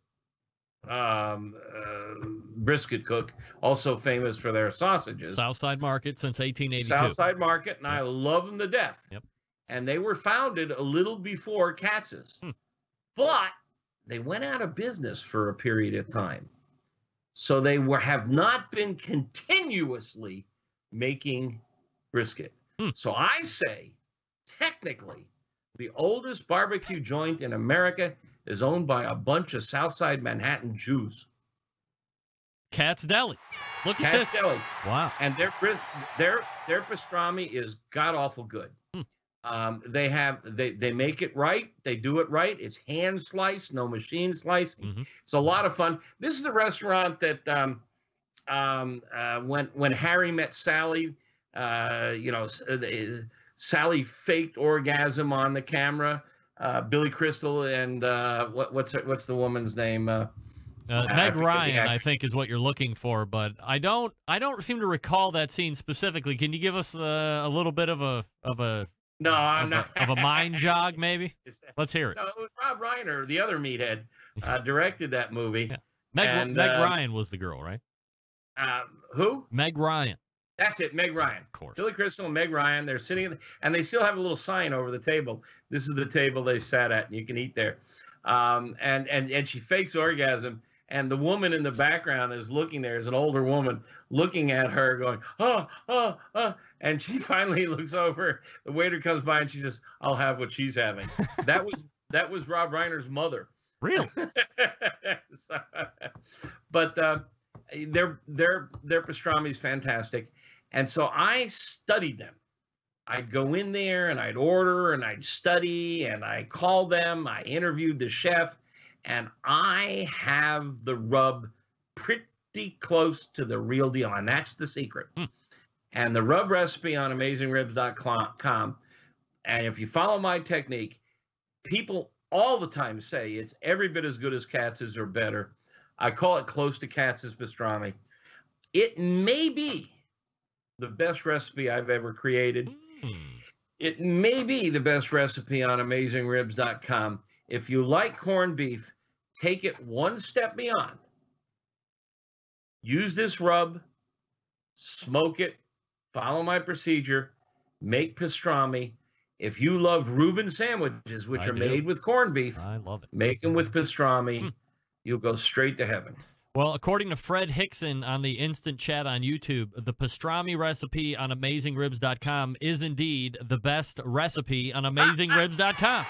brisket cook, also famous for their sausages. Southside Market since 1882. Southside Market, and I love them to death. Yep. And they were founded a little before Katz's. But they went out of business for a period of time. So they have not been continuously making brisket. So I say, technically, The oldest barbecue joint in America is owned by a bunch of Southside Manhattan Jews. Cat's Deli. Look at Cat's this. Deli. Wow. And their pastrami is god awful good. They make it right. They do it right. It's hand sliced, no machine slicing. It's a lot of fun. This is the restaurant that when Harry met Sally, Sally faked orgasm on the camera. Billy Crystal and what's the woman's name? Meg Ryan, I think, is what you're looking for, but I don't seem to recall that scene specifically. Can you give us a little bit of a mind jog, maybe? Let's hear it. No, it was Rob Reiner, the other meathead, directed that movie. Yeah. Meg Ryan was the girl, right? Who? Meg Ryan. That's it, Meg Ryan. Of course. Billy Crystal and Meg Ryan, they're sitting, and they still have a little sign over the table. This is the table they sat at, and you can eat there. And she fakes orgasm, and the woman in the background is looking there, is an older woman looking at her going, and she finally looks over. The waiter comes by, and she says, "I'll have what she's having." That was Rob Reiner's mother. Really? But their pastrami is fantastic, and so I studied them. I'd go in there and I'd order and I'd study and I called them. I interviewed the chef, and I have the rub pretty close to the real deal, and that's the secret. And the rub recipe on AmazingRibs.com, and if you follow my technique, people all the time say it's every bit as good as Katz's or better. I call it close to Katz's pastrami. It may be the best recipe I've ever created. It may be the best recipe on AmazingRibs.com. If you like corned beef, take it one step beyond. Use this rub, smoke it, follow my procedure, make pastrami. If you love Reuben sandwiches, which are made with corned beef, I love it. Make them with pastrami. You'll go straight to heaven. Well, according to Fred Hickson on the instant chat on YouTube, the pastrami recipe on AmazingRibs.com is indeed the best recipe on AmazingRibs.com.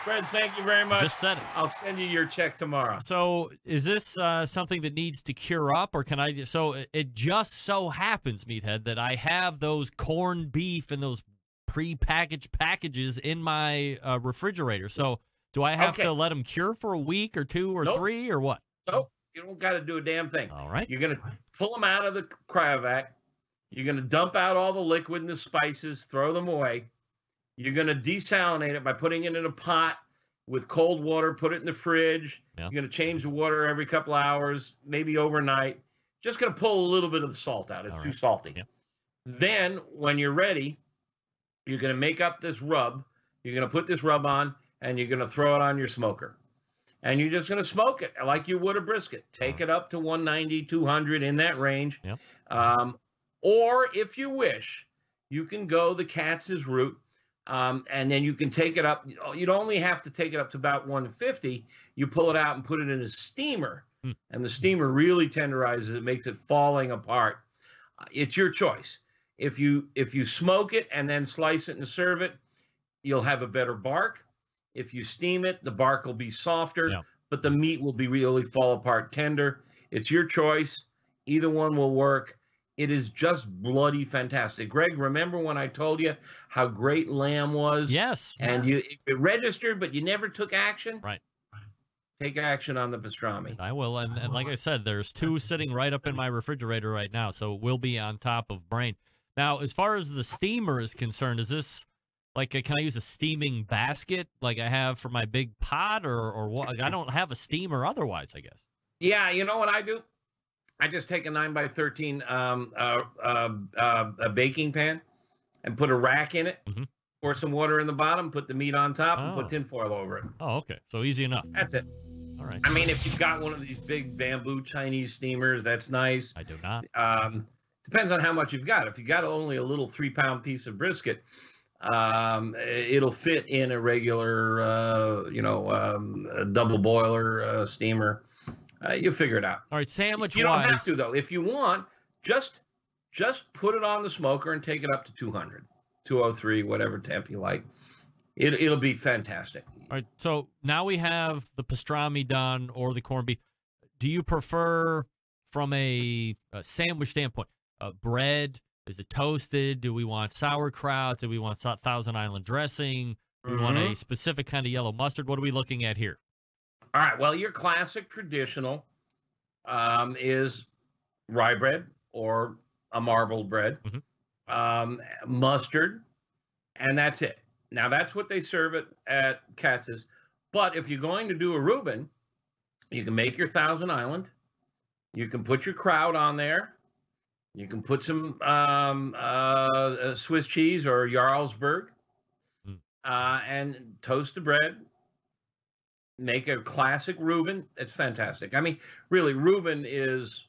Fred, thank you very much. Just said it. I'll send you your check tomorrow. So is this something that needs to cure up, or can I just... So it just so happens, Meathead, that I have those corned beef and those pre-packaged packages in my refrigerator. So do I have to let them cure for a week or two or three or what? Nope. You don't got to do a damn thing. All right. You're going to pull them out of the cryovac. You're going to dump out all the liquid and the spices, throw them away. You're going to desalinate it by putting it in a pot with cold water, put it in the fridge. You're going to change the water every couple hours, maybe overnight. Just going to pull a little bit of the salt out. It's too salty. Then when you're ready, you're going to make up this rub. You're going to put this rub on, and you're going to throw it on your smoker. And you're just going to smoke it like you would a brisket. Take it up to 190, 200, in that range. Or if you wish, you can go the Katz's route, and then you can take it up. You'd only have to take it up to about 150. You pull it out and put it in a steamer, and the steamer really tenderizes it, makes it falling apart. It's your choice. If you smoke it and then slice it and serve it, you'll have a better bark. If you steam it, the bark will be softer, but the meat will be really fall apart tender. It's your choice. Either one will work. It is just bloody fantastic. Greg, remember when I told you how great lamb was? Yes. And you registered, but you never took action? Right. Take action on the pastrami. I will. And like I said, there's two sitting right up in my refrigerator right now, so we'll be on top of brain. Now, as far as the steamer is concerned, is this... Like, can I use a steaming basket like I have for my big pot, or what? I don't have a steamer otherwise, I guess. Yeah, you know what I do? I just take a 9x13 a baking pan and put a rack in it, pour some water in the bottom, put the meat on top, and put tinfoil over it. Oh, okay. So easy enough. That's it. All right. I mean, if you've got one of these big bamboo Chinese steamers, that's nice. I do not. Depends on how much you've got. If you got only a little 3-pound piece of brisket, it'll fit in a regular, a double boiler steamer. You'll figure it out. All right, sandwich-wise. You don't have to, though. If you want, just put it on the smoker and take it up to 200, 203, whatever temp you like. It'll be fantastic. All right, so now we have the pastrami done or the corned beef. Do you prefer, from a sandwich standpoint, bread? Is it toasted? Do we want sauerkraut? Do we want Thousand Island dressing? Do we want a specific kind of yellow mustard? What are we looking at here? All right. Well, your classic traditional is rye bread or a marbled bread, mustard, and that's it. Now, that's what they serve at Katz's. But if you're going to do a Reuben, you can make your Thousand Island. You can put your kraut on there. You can put some Swiss cheese or Jarlsberg and toast the bread. Make a classic Reuben. It's fantastic. I mean, really, Reuben is...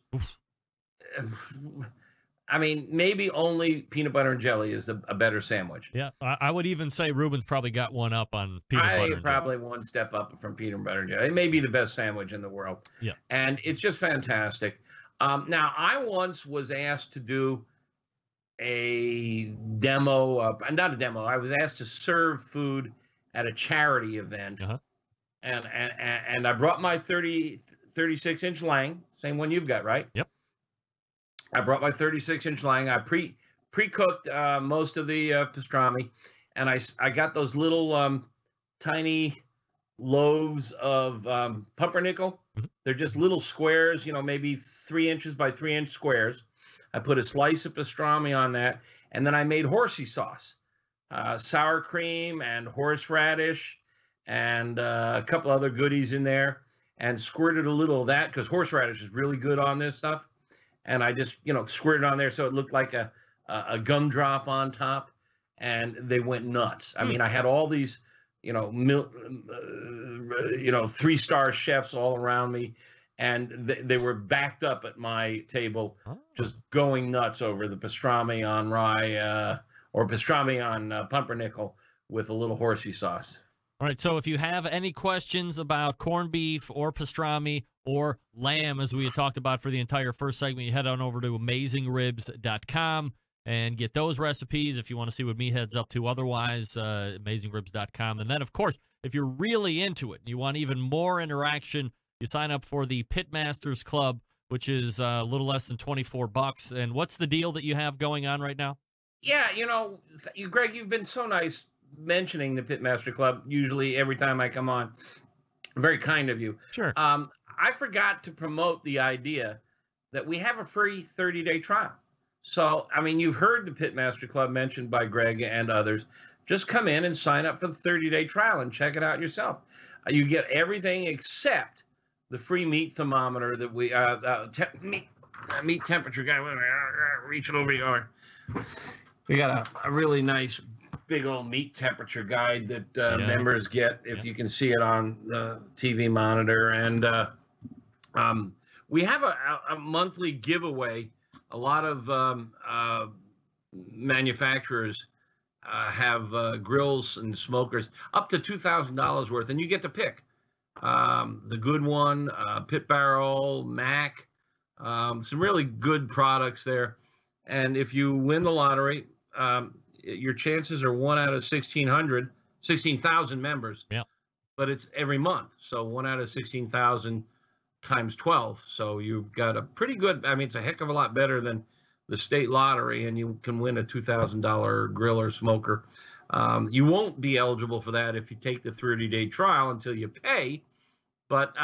I mean, maybe only peanut butter and jelly is a better sandwich. Yeah, I would even say Reuben's probably got one up on peanut butter and probably jelly. one step up from peanut butter and jelly. It may be the best sandwich in the world. Yeah. And it's just fantastic. Now, I once was asked to do a demo, not a demo. I was asked to serve food at a charity event. And I brought my 36-inch Lang, same one you've got, right? Yep. I brought my 36-inch Lang. I pre-cooked most of the pastrami, and I got those little tiny loaves of pumpernickel. They're just little squares, maybe 3 inches by 3 inch squares. I put a slice of pastrami on that, and then I made horsey sauce, sour cream and horseradish, and a couple other goodies in there, and squirted a little of that because horseradish is really good on this stuff. And I just, squirted on there so it looked like a gumdrop on top, and they went nuts. I mean, I had all these, 3-star chefs all around me, and they were backed up at my table, just going nuts over the pastrami on rye or pastrami on pumpernickel with a little horsey sauce. All right, so if you have any questions about corned beef or pastrami or lamb, as we had talked about for the entire first segment, you head on over to AmazingRibs.com and get those recipes if you want to see what Meathead's up to otherwise, AmazingRibs.com. And then, of course, if you're really into it and you want even more interaction, you sign up for the Pitmasters Club, which is a little less than $24. And what's the deal that you have going on right now? Yeah, Greg, you've been so nice mentioning the Pitmaster Club usually every time I come on. Very kind of you. Sure. I forgot to promote the idea that we have a free 30-day trial. So, I mean, you've heard the Pitmaster Club mentioned by Greg and others. Just come in and sign up for the 30-day trial and check it out yourself. You get everything except the free meat thermometer that we meat temperature guy. Reach it over your. We got a really nice big old meat temperature guide that members get if you can see it on the TV monitor. And we have a monthly giveaway. A lot of manufacturers have grills and smokers up to $2,000 worth, and you get to pick the good one, Pit Barrel, Mac, some really good products there. And if you win the lottery, your chances are 1 out of 16,000 members. Yeah. But it's every month. So 1 out of 16,000 times 12. So you've got a pretty good, I mean, it's a heck of a lot better than the state lottery, and you can win a $2,000 grill or smoker. You won't be eligible for that if you take the 30-day trial until you pay. But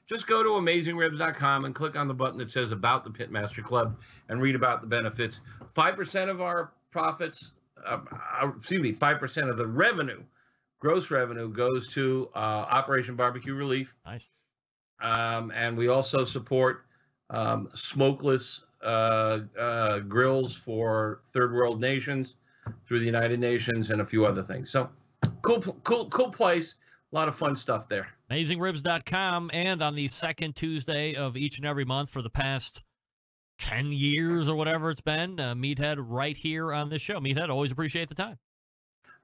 just go to AmazingRibs.com and click on the button that says About the Pitmaster Club and read about the benefits. 5% of our profits, 5% of the revenue, gross revenue, goes to Operation Barbecue Relief. Nice. And we also support smokeless grills for third world nations through the United Nations and a few other things. So cool place. A lot of fun stuff there. AmazingRibs.com, and on the second Tuesday of each and every month for the past 10 years or whatever it's been, Meathead right here on this show. Meathead, always appreciate the time.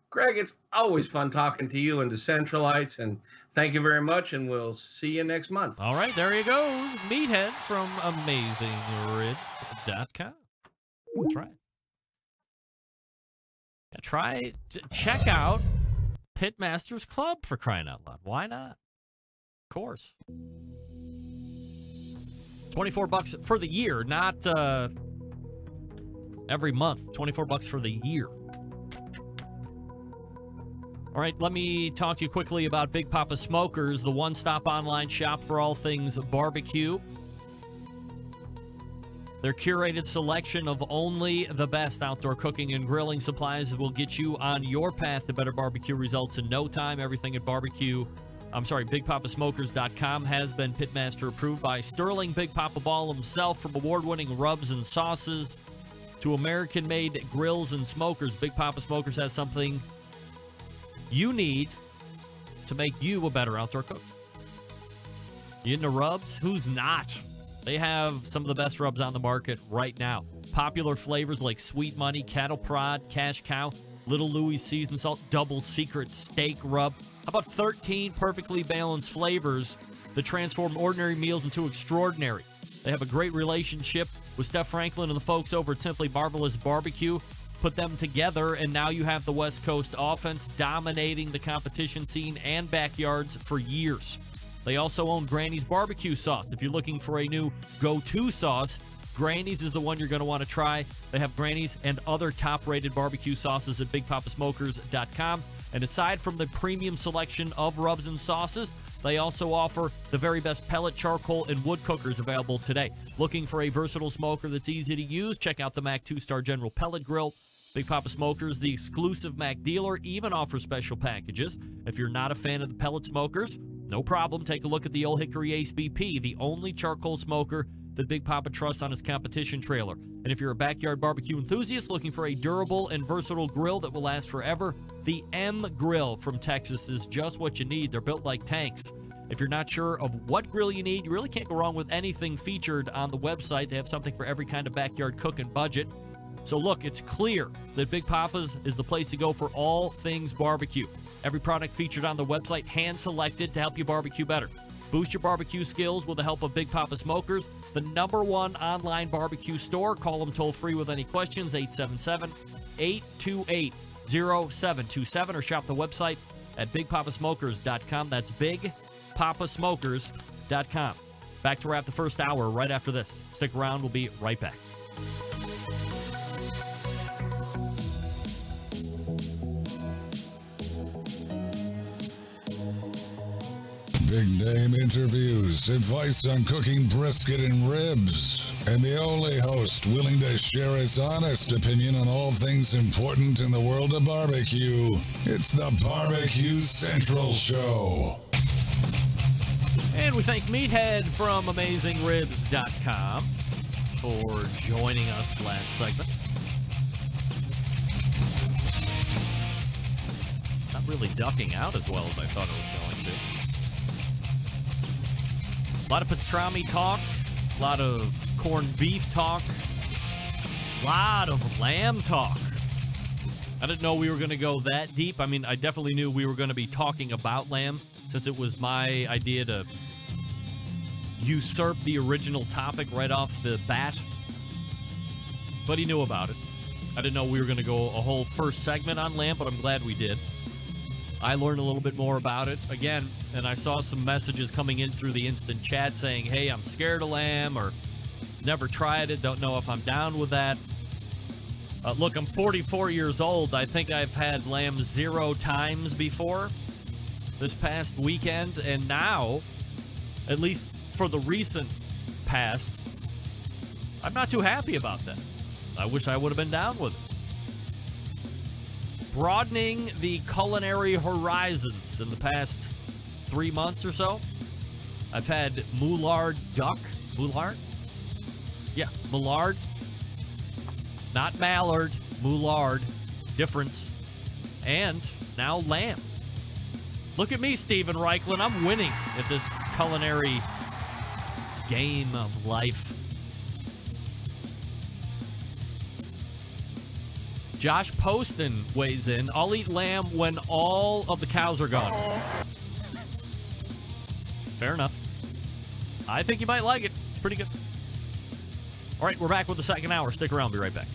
Greg, it's always fun talking to you and the Centralites, and thank you very much, and we'll see you next month. All right, there he goes, Meathead from AmazingRibs.com. That's right. Check out Pitmasters Club, for crying out loud. Why not? Of course. $24 for the year, not every month. $24 for the year. All right, let me talk to you quickly about Big Papa Smokers, the one-stop online shop for all things barbecue. Their curated selection of only the best outdoor cooking and grilling supplies will get you on your path to better barbecue results in no time. Everything at BigPapaSmokers.com has been Pitmaster approved by Sterling Big Papa Ball himself. From award-winning rubs and sauces to American-made grills and smokers, Big Papa Smokers has something you need to make you a better outdoor cook. You into rubs? Who's not? They have some of the best rubs on the market right now. Popular flavors like Sweet Money, Cattle Prod, Cash Cow, Little Louis Seasoned Salt, Double Secret Steak Rub. How about 13 perfectly balanced flavors that transform ordinary meals into extraordinary? They have a great relationship with Steph Franklin and the folks over at Simply Marvelous Barbecue. Put them together, and now you have the West Coast offense dominating the competition scene and backyards for years. They also own Granny's Barbecue Sauce. If you're looking for a new go-to sauce, Granny's is the one you're going to want to try. They have Granny's and other top-rated barbecue sauces at BigPapaSmokers.com. And aside from the premium selection of rubs and sauces, they also offer the very best pellet, charcoal, and wood cookers available today. Looking for a versatile smoker that's easy to use? Check out the Mac 2-Star General Pellet Grill. Big Papa Smokers, the exclusive Mac dealer, even offers special packages. If you're not a fan of the pellet smokers, no problem. Take a look at the Old Hickory Ace BP, the only charcoal smoker that Big Papa trusts on his competition trailer. And if you're a backyard barbecue enthusiast looking for a durable and versatile grill that will last forever, the M Grill from Texas is just what you need. They're built like tanks. If you're not sure of what grill you need, you really can't go wrong with anything featured on the website. They have something for every kind of backyard cook and budget. So look, it's clear that Big Papa's is the place to go for all things barbecue. Every product featured on the website hand-selected to help you barbecue better. Boost your barbecue skills with the help of Big Papa Smokers, the #1 online barbecue store. Call them toll-free with any questions, 877-828-0727, or shop the website at BigPapaSmokers.com. That's BigPapaSmokers.com. Back to wrap the first hour right after this. Stick around. We'll be right back. Big name interviews, advice on cooking brisket and ribs, and the only host willing to share his honest opinion on all things important in the world of barbecue. It's the Barbecue Central Show. And we thank Meathead from AmazingRibs.com for joining us last segment. It's not really ducking out as well as I thought it was going to. A lot of pastrami talk, a lot of corned beef talk, a lot of lamb talk. I didn't know we were going to go that deep. I mean, I definitely knew we were going to be talking about lamb since it was my idea to usurp the original topic right off the bat. But he knew about it. I didn't know we were going to go a whole first segment on lamb, but I'm glad we did. I learned a little bit more about it again, and I saw some messages coming in through the instant chat saying, hey, I'm scared of lamb, or never tried it, don't know if I'm down with that. Look, I'm 44 years old. I think I've had lamb 0 times before this past weekend, and now, at least for the recent past, I'm not too happy about that. I wish I would have been down with it. Broadening the culinary horizons in the past 3 months or so. I've had Moulard duck. Moulard? Yeah, Moulard. Not mallard, Moulard. Difference. And now lamb. Look at me, Stephen Reichlin. I'm winning at this culinary game of life. Josh Poston weighs in. I'll eat lamb when all of the cows are gone. Fair enough. I think you might like it. It's pretty good. All right, we're back with the second hour. Stick around. Be right back.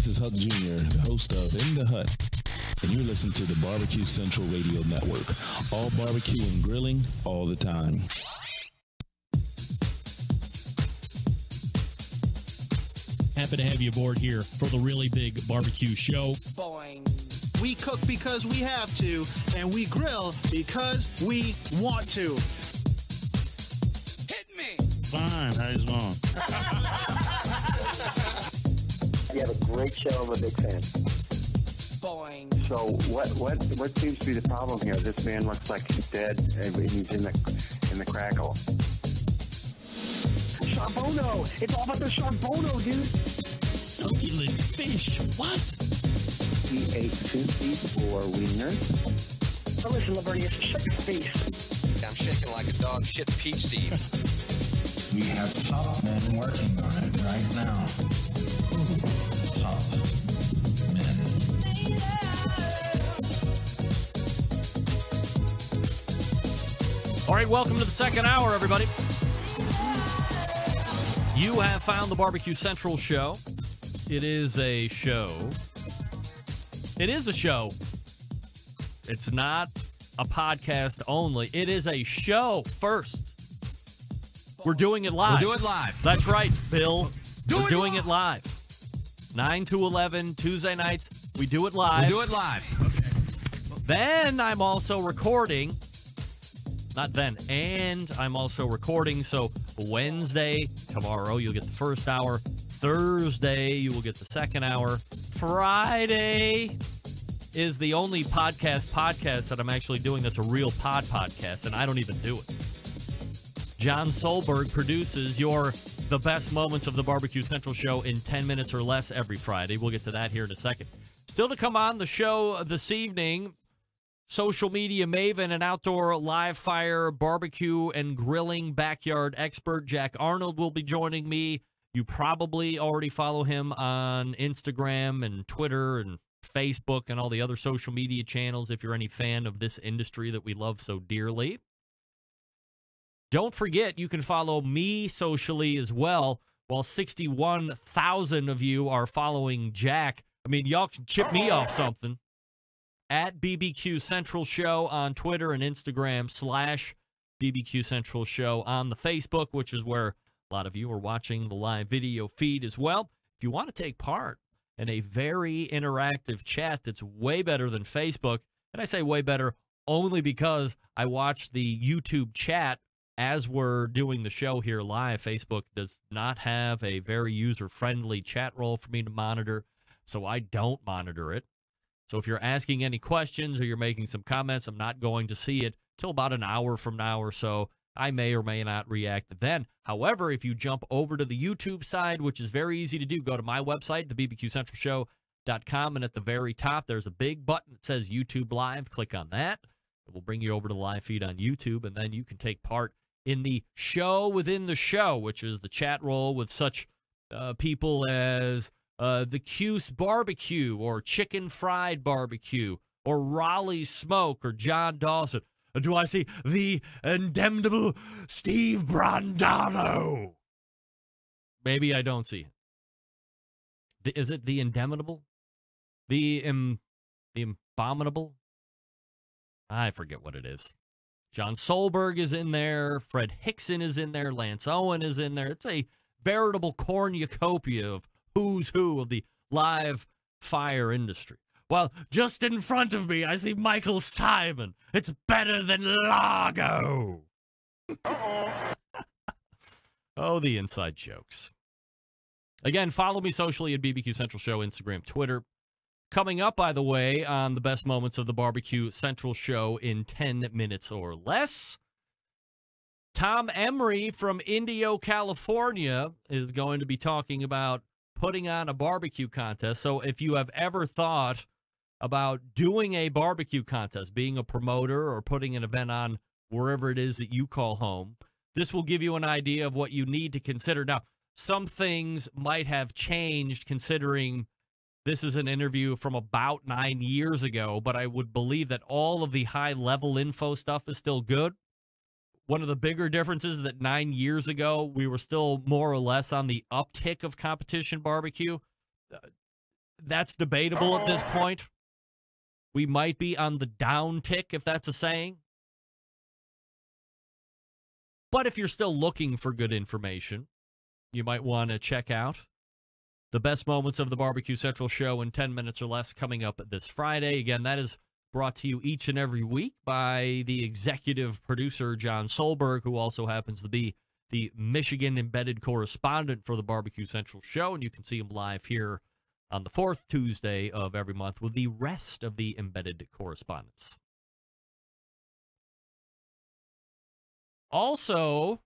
This is Huck Jr., the host of In the Hut, and you're listening to the Barbecue Central Radio Network. All barbecue and grilling, all the time. Happy to have you aboard here for the really big barbecue show. Boing. We cook because we have to, and we grill because we want to. Hit me! Fine, how you doing? You have a great show. I'm a big fan. Boing. So what seems to be the problem here? This man looks like he's dead, and he's in the crackle. Charbono! It's all about the charbono, dude! Succulent fish! What? He ate 2 feet for wieners. Oh, listen, Lavernius, shut your face. I'm shaking like a dog shit peach seeds. We have top men working on it right now. Top men. All right, welcome to the second hour, everybody. You have found the Barbecue Central show. It is a show. It is a show. It's not a podcast only. It is a show first. We're doing it live. We'll do it live. That's right, Bill. We're doing it live. 9 to 11, Tuesday nights. We do it live. We'll do it live. Okay. Then I'm also recording. Not then. And I'm also recording. So Wednesday, tomorrow, you'll get the first hour. Thursday, you will get the second hour. Friday is the only podcast that I'm actually doing that's a real podcast, and I don't even do it. John Solberg produces the best moments of the Barbecue Central show in 10 minutes or less every Friday. We'll get to that here in a second. Still to come on the show this evening, social media maven and outdoor live fire barbecue and grilling backyard expert Jack Arnold will be joining me. You probably already follow him on Instagram and Twitter and Facebook and all the other social media channels if you're any fan of this industry that we love so dearly. Don't forget, you can follow me socially as well, while 61,000 of you are following Jack. I mean, y'all can chip me off something. At BBQ Central Show on Twitter and Instagram / BBQ Central Show on the Facebook, which is where a lot of you are watching the live video feed as well. If you want to take part in a very interactive chat that's way better than Facebook, and I say way better only because I watch the YouTube chat as we're doing the show here live. Facebook does not have a very user-friendly chat role for me to monitor, so I don't monitor it. So if you're asking any questions or you're making some comments, I'm not going to see it till about an hour from now or so. I may or may not react then. However, if you jump over to the YouTube side, which is very easy to do, go to my website, thebbqcentralshow.com, and at the very top, there's a big button that says YouTube Live. Click on that. It will bring you over to the live feed on YouTube, and then you can take part in the show within the show, which is the chat roll with such people as the Cuse Barbecue or Chicken Fried Barbecue or Raleigh Smoke or John Dawson. Do I see the indemnable Steve Brandano? Maybe I don't see it. Is it the indemnable? The abominable? I forget what it is. John Solberg is in there. Fred Hickson is in there. Lance Owen is in there. It's a veritable cornucopia of who's who of the live fire industry. Well, just in front of me, I see Michael Simon. It's better than Lago. Oh, the inside jokes. Again, follow me socially at BBQ Central Show, Instagram, Twitter. Coming up, by the way, on the best moments of the Barbecue Central show in 10 minutes or less, Tom Emery from Indio, California is going to be talking about putting on a barbecue contest. So if you have ever thought about doing a barbecue contest, being a promoter or putting an event on wherever it is that you call home, this will give you an idea of what you need to consider. Now, some things might have changed considering this is an interview from about 9 years ago, but I would believe that all of the high-level info stuff is still good. One of the bigger differences is that 9 years ago, we were still more or less on the uptick of competition barbecue. that's debatable at this point. We might be on the down tick, if that's a saying. But if you're still looking for good information, you might want to check out the best moments of the Barbecue Central show in 10 minutes or less coming up this Friday. Again, that is brought to you each and every week by the executive producer, John Solberg, who also happens to be the Michigan embedded correspondent for the Barbecue Central show. And you can see him live here on the fourth Tuesday of every month with the rest of the embedded correspondents. Also,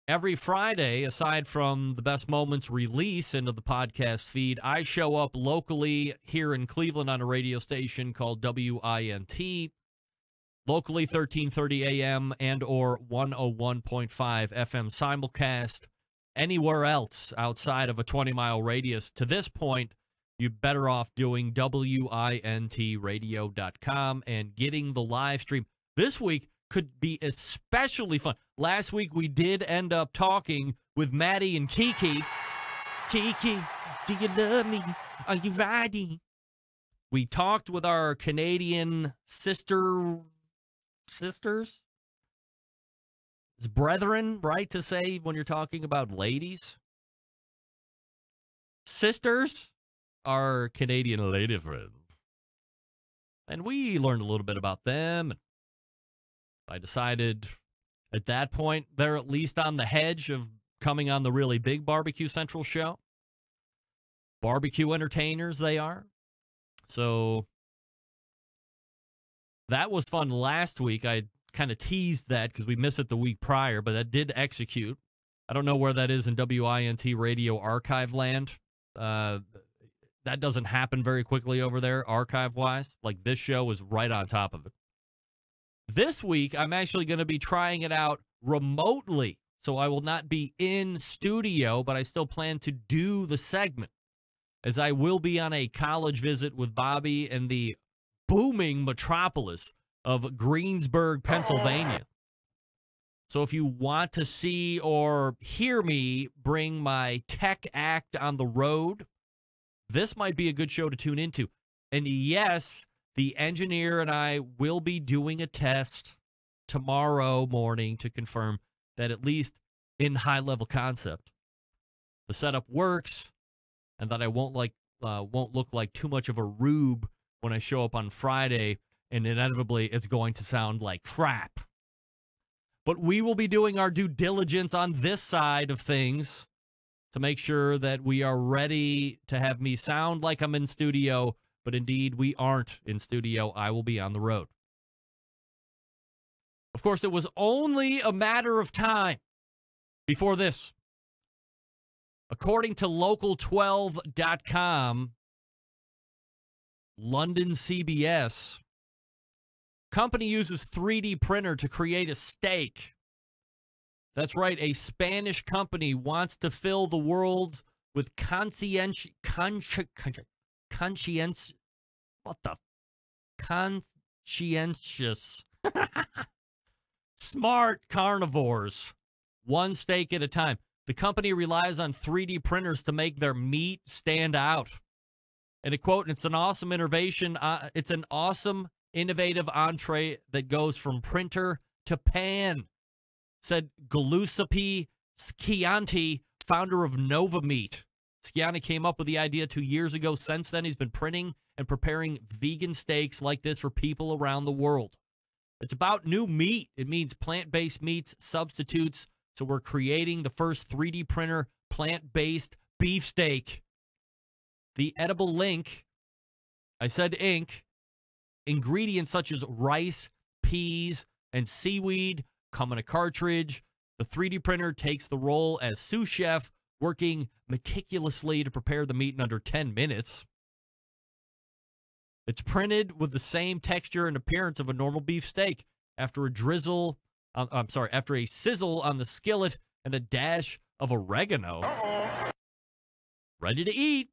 every Friday, aside from the best moments release into the podcast feed, I show up locally here in Cleveland on a radio station called WINT, locally 1330 AM and or 101.5 FM simulcast. Anywhere else outside of a 20-mile radius, to this point, you're better off doing wintradio.com and getting the live stream. This week could be especially fun. Last week, we did end up talking with Maddie and Kiki. Kiki, do you love me? Are you riding? We talked with our Canadian sisters? It's brethren, right, to say when you're talking about ladies? Sisters? Our Canadian lady friends. And we learned a little bit about them. I decided at that point they're at least on the hedge of coming on the really big Barbecue Central show. Barbecue entertainers they are. So that was fun last week. I kind of teased that because we missed it the week prior, but that did execute. I don't know where that is in WINT radio archive land. That doesn't happen very quickly over there, archive-wise. Like, this show is right on top of it. This week, I'm actually going to be trying it out remotely, so I will not be in studio, but I still plan to do the segment, as I will be on a college visit with Bobby in the booming metropolis of Greensburg, Pennsylvania. So if you want to see or hear me bring my tech act on the road, this might be a good show to tune into. And yes, the engineer and I will be doing a test tomorrow morning to confirm that, at least in high-level concept, the setup works and that I won't look like too much of a rube when I show up on Friday, and inevitably it's going to sound like crap. But we will be doing our due diligence on this side of things to make sure that we are ready to have me sound like I'm in studio, but indeed we aren't in studio. I will be on the road. Of course, it was only a matter of time before this. According to local12.com, London CBS, company uses 3D printer to create a steak. That's right, a Spanish company wants to fill the world with conscientious smart carnivores, one steak at a time. The company relies on 3D printers to make their meat stand out. And a quote, it's an awesome innovation. It's an awesome, innovative entree that goes from printer to pan, said Giuseppe Schianti, founder of Nova Meat. Schianti came up with the idea 2 years ago. Since then, he's been printing and preparing vegan steaks like this for people around the world. It's about new meat. It means plant-based meats, substitutes. So we're creating the first 3D printer plant-based beefsteak. The edible link, I said ink, ingredients such as rice, peas, and seaweed come in a cartridge. The 3D printer takes the role as sous chef, working meticulously to prepare the meat in under 10 minutes. It's printed with the same texture and appearance of a normal beef steak. After a sizzle on the skillet and a dash of oregano. Ready to eat.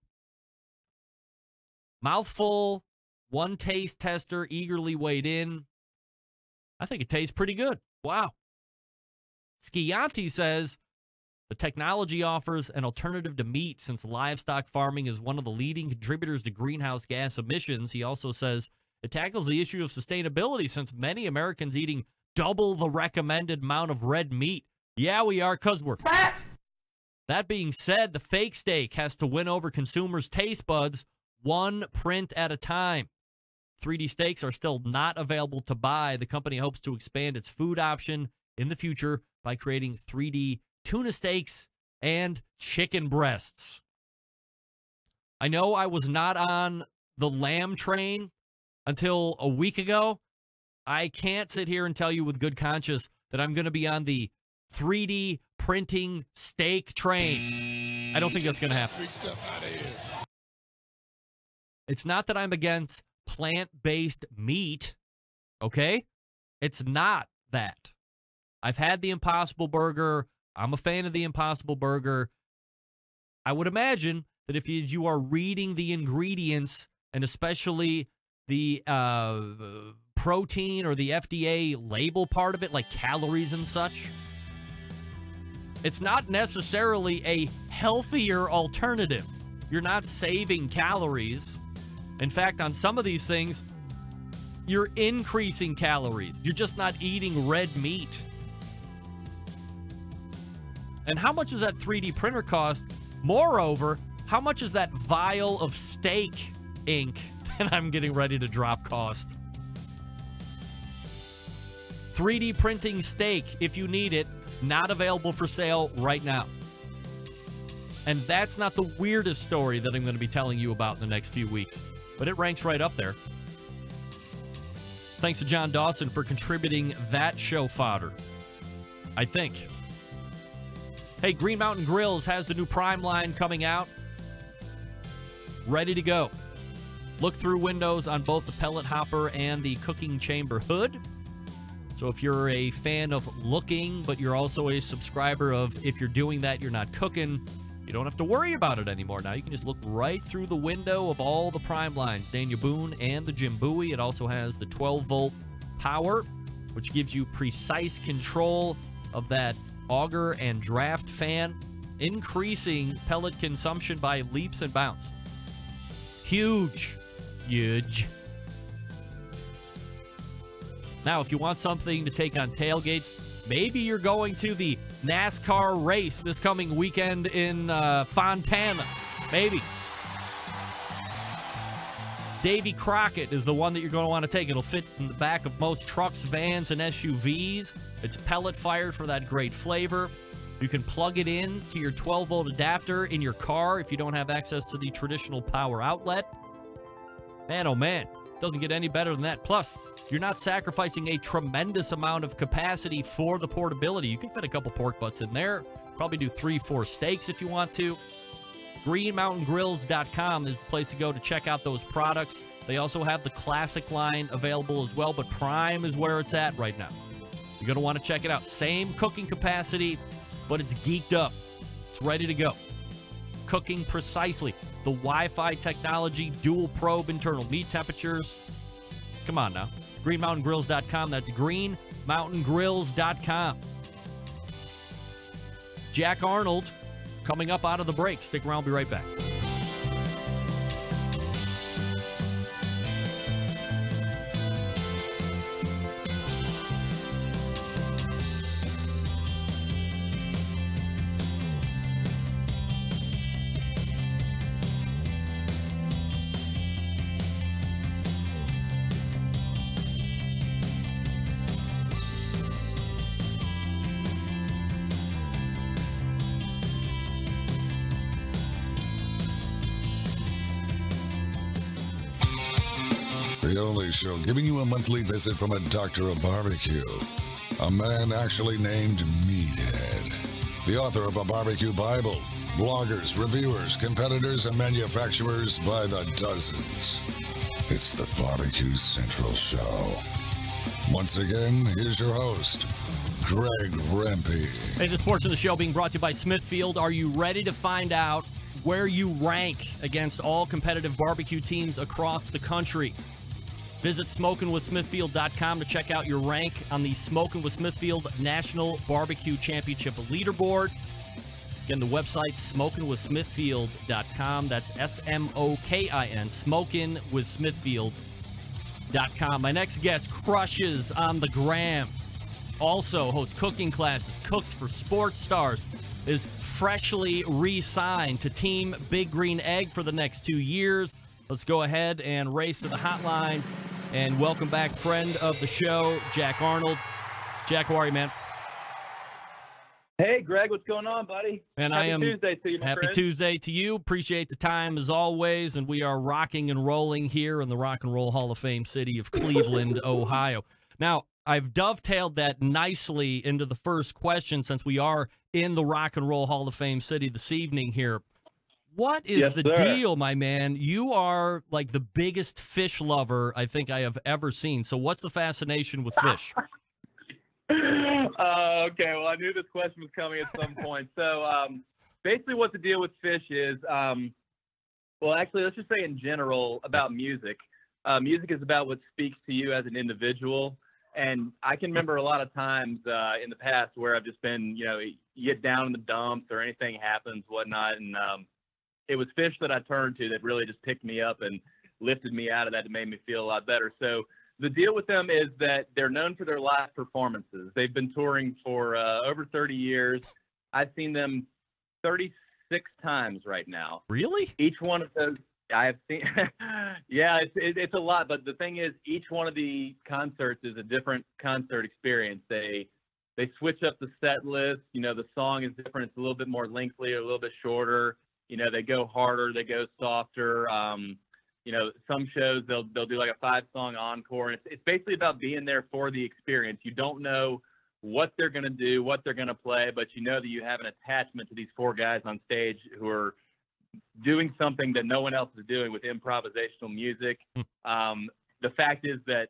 Mouthful, one taste tester eagerly weighed in. I think it tastes pretty good. Wow. Schianti says The technology offers an alternative to meat since livestock farming is one of the leading contributors to greenhouse gas emissions. He also says it tackles the issue of sustainability since many Americans eating double the recommended amount of red meat. Yeah, we are, because we're fat. That being said, the fake steak has to win over consumers' taste buds one print at a time. 3D steaks are still not available to buy. The company hopes to expand its food option in the future by creating 3D tuna steaks and chicken breasts. I know I was not on the lamb train until a week ago. I can't sit here and tell you with good conscience that I'm going to be on the 3D printing steak train. I don't think that's going to happen. It's not that I'm against plant-based meat, okay? It's not that. I've had the Impossible Burger. I'm a fan of the Impossible Burger. I would imagine that if you are reading the ingredients, and especially the protein or the FDA label part of it, like calories and such, it's not necessarily a healthier alternative. You're not saving calories. In fact, on some of these things, you're increasing calories. You're just not eating red meat. And how much does that 3D printer cost? Moreover, how much is that vial of steak ink that I'm getting ready to drop cost? 3D printing steak, if you need it, not available for sale right now. And that's not the weirdest story that I'm going to be telling you about in the next few weeks, but it ranks right up there. Thanks to John Dawson for contributing that show fodder, I think. Hey, Green Mountain Grills has the new Prime line coming out. Ready to go. Look through windows on both the pellet hopper and the cooking chamber hood. So if you're a fan of looking, but you're also a subscriber of if you're doing that, you're not cooking, you don't have to worry about it anymore. Now you can just look right through the window of all the Prime lines, Daniel Boone and the Jim Bowie. It also has the 12-volt power, which gives you precise control of that auger and draft fan, increasing pellet consumption by leaps and bounds. Huge. Huge. Now, if you want something to take on tailgates, maybe you're going to the NASCAR race this coming weekend in Fontana. Maybe. Davy Crockett is the one that you're going to want to take. It'll fit in the back of most trucks, vans, and SUVs. It's pellet fired for that great flavor. You can plug it in to your 12-volt adapter in your car if you don't have access to the traditional power outlet. Man, oh man, doesn't get any better than that. Plus, you're not sacrificing a tremendous amount of capacity for the portability. You can fit a couple pork butts in there. Probably do 3-4 steaks if you want to. GreenMountainGrills.com is the place to go to check out those products. They also have the Classic line available as well, but Prime is where it's at right now. You're going to want to check it out. Same cooking capacity, but it's geeked up. It's ready to go. Cooking precisely. The Wi-Fi technology, dual probe internal meat temperatures. Come on now. GreenMountainGrills.com. That's GreenMountainGrills.com. Jack Arnold coming up out of the break. Stick around. We'll be right back. The only show giving you a monthly visit from a doctor of barbecue. A man actually named Meathead. The author of a barbecue Bible. Bloggers, reviewers, competitors, and manufacturers by the dozens. It's the Barbecue Central Show. Once again, here's your host, Greg Rempe. Hey, this portion of the show being brought to you by Smithfield. Are you ready to find out where you rank against all competitive barbecue teams across the country? Visit SmokingWithSmithfield.com to check out your rank on the Smoking with Smithfield National Barbecue Championship Leaderboard. Again, the website, smokingwithsmithfield.com. That's SMOKIN, smokingwithsmithfield.com. My next guest crushes on the gram. Also hosts cooking classes, cooks for sports stars, is freshly re-signed to Team Big Green Egg for the next 2 years. Let's go ahead and race to the hotline and welcome back friend of the show, Jack Arnold. Jack, how are you, man? Hey, Greg, what's going on, buddy? And Happy I am Tuesday to you, my happy friend. Tuesday to you. Appreciate the time as always, and we are rocking and rolling here in the Rock and Roll Hall of Fame city of Cleveland, Ohio. Now, I've dovetailed that nicely into the first question since we are in the Rock and Roll Hall of Fame city this evening here. What is Yes, the sir. deal, my man? You are like the biggest fish lover I think I have ever seen. So what's the fascination with fish? Okay, well, I knew this question was coming at some point. So basically what the deal with fish is, well, actually, let's just say in general about music. Music is about what speaks to you as an individual. And I can remember a lot of times in the past where I've just been, you get down in the dumps or anything happens, whatnot. And it was fish that I turned to that really just picked me up and lifted me out of that and made me feel a lot better. So the deal with them is that they're known for their live performances. They've been touring for over 30 years. I've seen them 36 times right now. Really? Each one of those I have seen. Yeah, it's a lot. But the thing is, each one of the concerts is a different concert experience. They switch up the set list. The song is different. It's a little bit more lengthy, or a little bit shorter. They go harder, they go softer. Some shows they'll do like a 5-song encore. And it's basically about being there for the experience. You don't know what they're going to do, what they're going to play, but you know that you have an attachment to these 4 guys on stage who are doing something that no one else is doing with improvisational music. The fact is that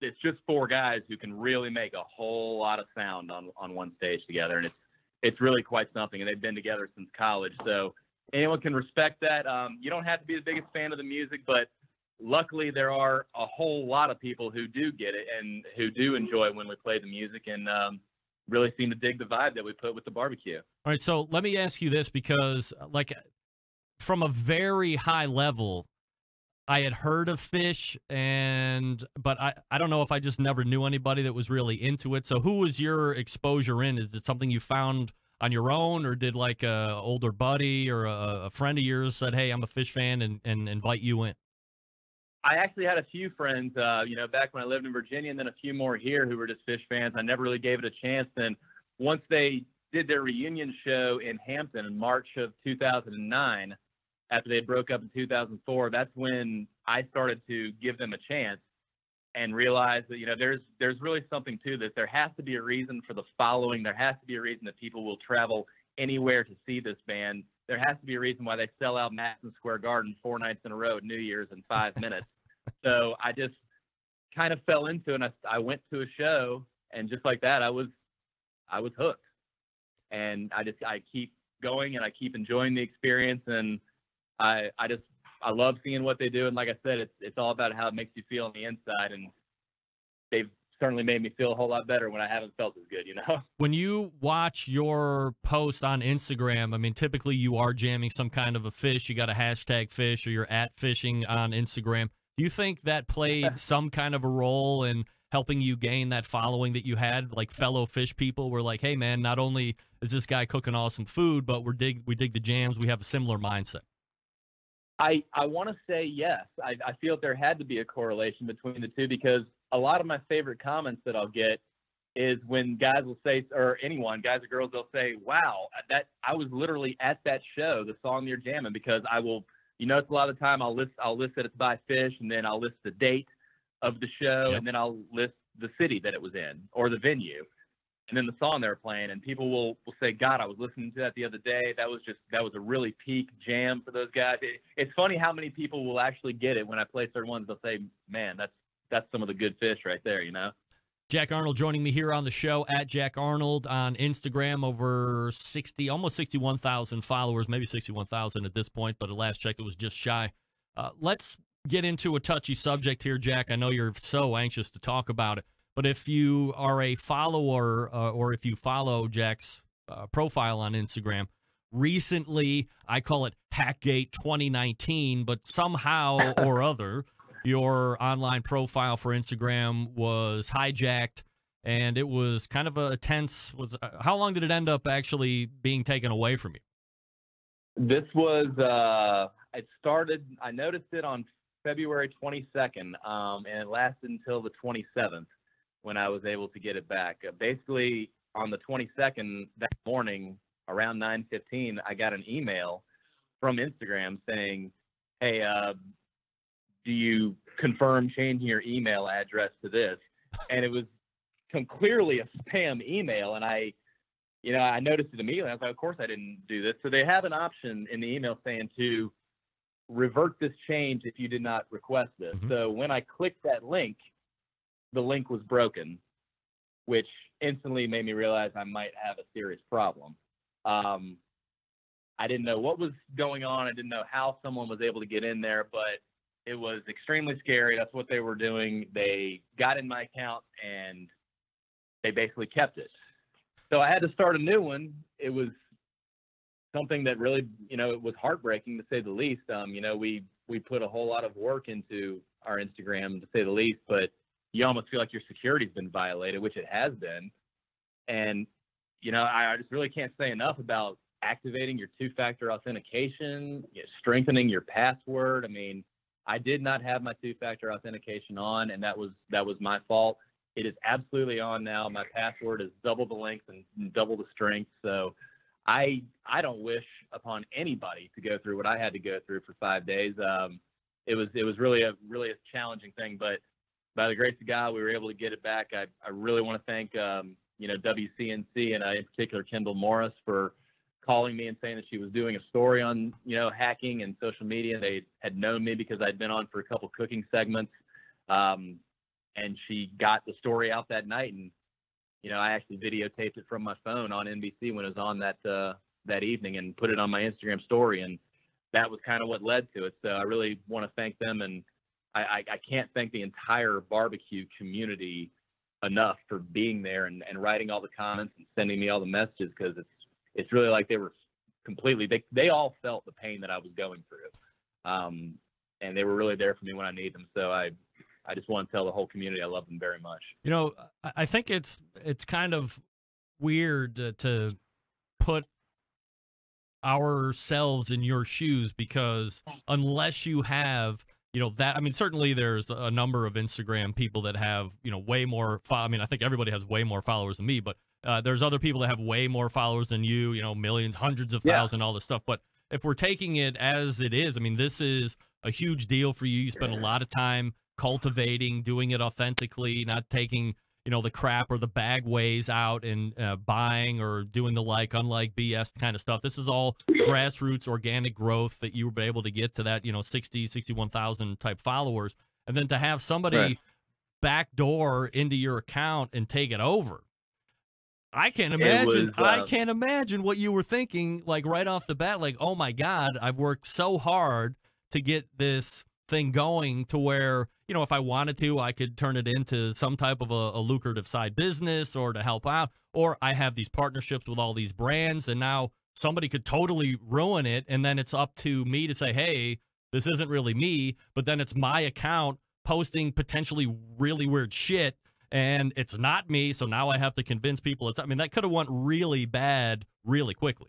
it's just 4 guys who can really make a whole lot of sound on one stage together. And it's really quite something. And they've been together since college. So anyone can respect that. You don't have to be the biggest fan of the music, but luckily there are a whole lot of people who do get it and who do enjoy when we play the music and really seem to dig the vibe that we put with the barbecue. All right, so let me ask you this because, from a very high level, I had heard of fish, but I don't know if I just never knew anybody that was really into it. So who was your exposure in? Is it something you found on your own, or did like a older buddy or a friend of yours said, hey, I'm a fish fan and invite you in? I actually had a few friends, back when I lived in Virginia, and then a few more here who were just fish fans. I never really gave it a chance. And once they did their reunion show in Hampton in March of 2009, after they broke up in 2004, that's when I started to give them a chance and realize that, there's really something to this. There has to be a reason for the following. There has to be a reason that people will travel anywhere to see this band. There has to be a reason why they sell out Madison Square Garden 4 nights in a row at New Year's in 5 minutes. So I just kind of fell into it. And I went to a show, and just like that, I was hooked. And I keep going, and I keep enjoying the experience. And I love seeing what they do. And like I said, it's all about how it makes you feel on the inside. And they've certainly made me feel a whole lot better when I haven't felt as good, When you watch your posts on Instagram, I mean, typically you are jamming some kind of a fish. You got a hashtag fish, or you're at fishing on Instagram. Do you think that played some kind of a role in helping you gain that following that you had? Like fellow fish people were like, hey, man, not only is this guy cooking awesome food, but we dig the jams. We have a similar mindset. I want to say yes. I feel there had to be a correlation between the two, because a lot of my favorite comments that I'll get is when guys will say, or anyone, guys or girls, they'll say, wow, that I was literally at that show, the song you're jamming, because I will, it's a lot of the time I'll list that it's by Fish, and then I'll list the date of the show, Yep. and then I'll list the city that it was in or the venue, and then the song they were playing, and people will say, God, I was listening to that the other day. That was a really peak jam for those guys. It's funny how many people will actually get it when I play certain ones. They'll say, man, that's some of the good fish right there, Jack Arnold joining me here on the show, at Jack Arnold on Instagram. Over almost 61,000 followers, maybe 61,000 at this point, but at last check it was just shy. Let's get into a touchy subject here, Jack. I know you're so anxious to talk about it, but if you are a follower or if you follow Jack's profile on Instagram. Recently, I call it Hackgate 2019, but somehow or other, your online profile for Instagram was hijacked, and it was kind of a tense. How long did it end up actually being taken away from you? This was, I noticed it on February 22nd, and it lasted until the 27th when I was able to get it back. Basically, on the 22nd, that morning, around 9:15, I got an email from Instagram saying, hey, do you confirm changing your email address to this? And it was clearly a spam email, and I noticed it immediately. I was like, of course I didn't do this. So they have an option in the email saying to revert this change if you did not request this. Mm-hmm. So when I clicked that link, the link was broken, which instantly made me realize I might have a serious problem. I didn't know what was going on. I didn't know how someone was able to get in there, but it was extremely scary. That's what they were doing. They got in my account and they basically kept it. So I had to start a new one. It was something that really, it was heartbreaking to say the least. We put a whole lot of work into our Instagram, to say the least, but you almost feel like your security's been violated, which it has been. And, I just really can't say enough about activating your two-factor authentication, strengthening your password. I mean, I did not have my two-factor authentication on, and that was my fault. It is absolutely on now. My password is double the length and double the strength. So I don't wish upon anybody to go through what I had to go through for 5 days. It was really a challenging thing, but by the grace of God, we were able to get it back. I really want to thank WCNC and in particular Kendall Morris for calling me and saying that she was doing a story on hacking and social media. They had known me because I'd been on for a couple cooking segments, and she got the story out that night. And I actually videotaped it from my phone on NBC when it was on that evening and put it on my Instagram story, and that was kind of what led to it. So I really want to thank them, and I can't thank the entire barbecue community enough for being there and writing all the comments and sending me all the messages, because it's really like they were completely, they all felt the pain that I was going through. And they were really there for me when I need them. So I just want to tell the whole community I love them very much. I think it's kind of weird to put ourselves in your shoes, because unless you have that, I mean, certainly there's a number of Instagram people that have, way more, I mean, I think everybody has way more followers than me, but there's other people that have way more followers than you, millions, hundreds of thousands, all this stuff. But if we're taking it as it is, I mean, this is a huge deal for you. You spend a lot of time cultivating, doing it authentically, not taking, the crap or the bag ways out and buying or doing the unlike BS kind of stuff. This is all grassroots organic growth that you were able to get to that, 61,000 type followers. And then to have somebody backdoor into your account and take it over. I can't imagine. I can't imagine what you were thinking, right off the bat, oh my God, I've worked so hard to get this thing going to where, if I wanted to, I could turn it into some type of a lucrative side business or to help out, or I have these partnerships with all these brands, and now somebody could totally ruin it. And then it's up to me to say, hey, this isn't really me, but then it's my account posting potentially really weird shit, and it's not me. So now I have to convince people that could have went really bad really quickly.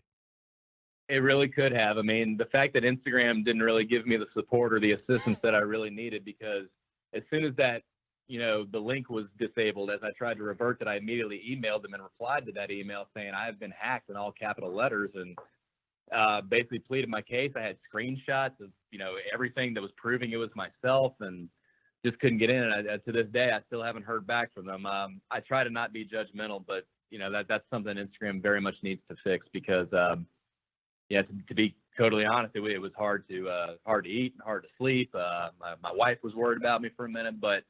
It really could have. I mean, the fact that Instagram didn't really give me the support or the assistance that I really needed, because as soon as that, the link was disabled, as I tried to revert it, I immediately emailed them and replied to that email saying I have been hacked in all capital letters, and basically pleaded my case. I had screenshots of, everything that was proving it was myself, and just couldn't get in. And to this day, I still haven't heard back from them. I try to not be judgmental, but, that's something Instagram very much needs to fix, because, to be totally honest, it was hard to eat and hard to sleep. My wife was worried about me for a minute, but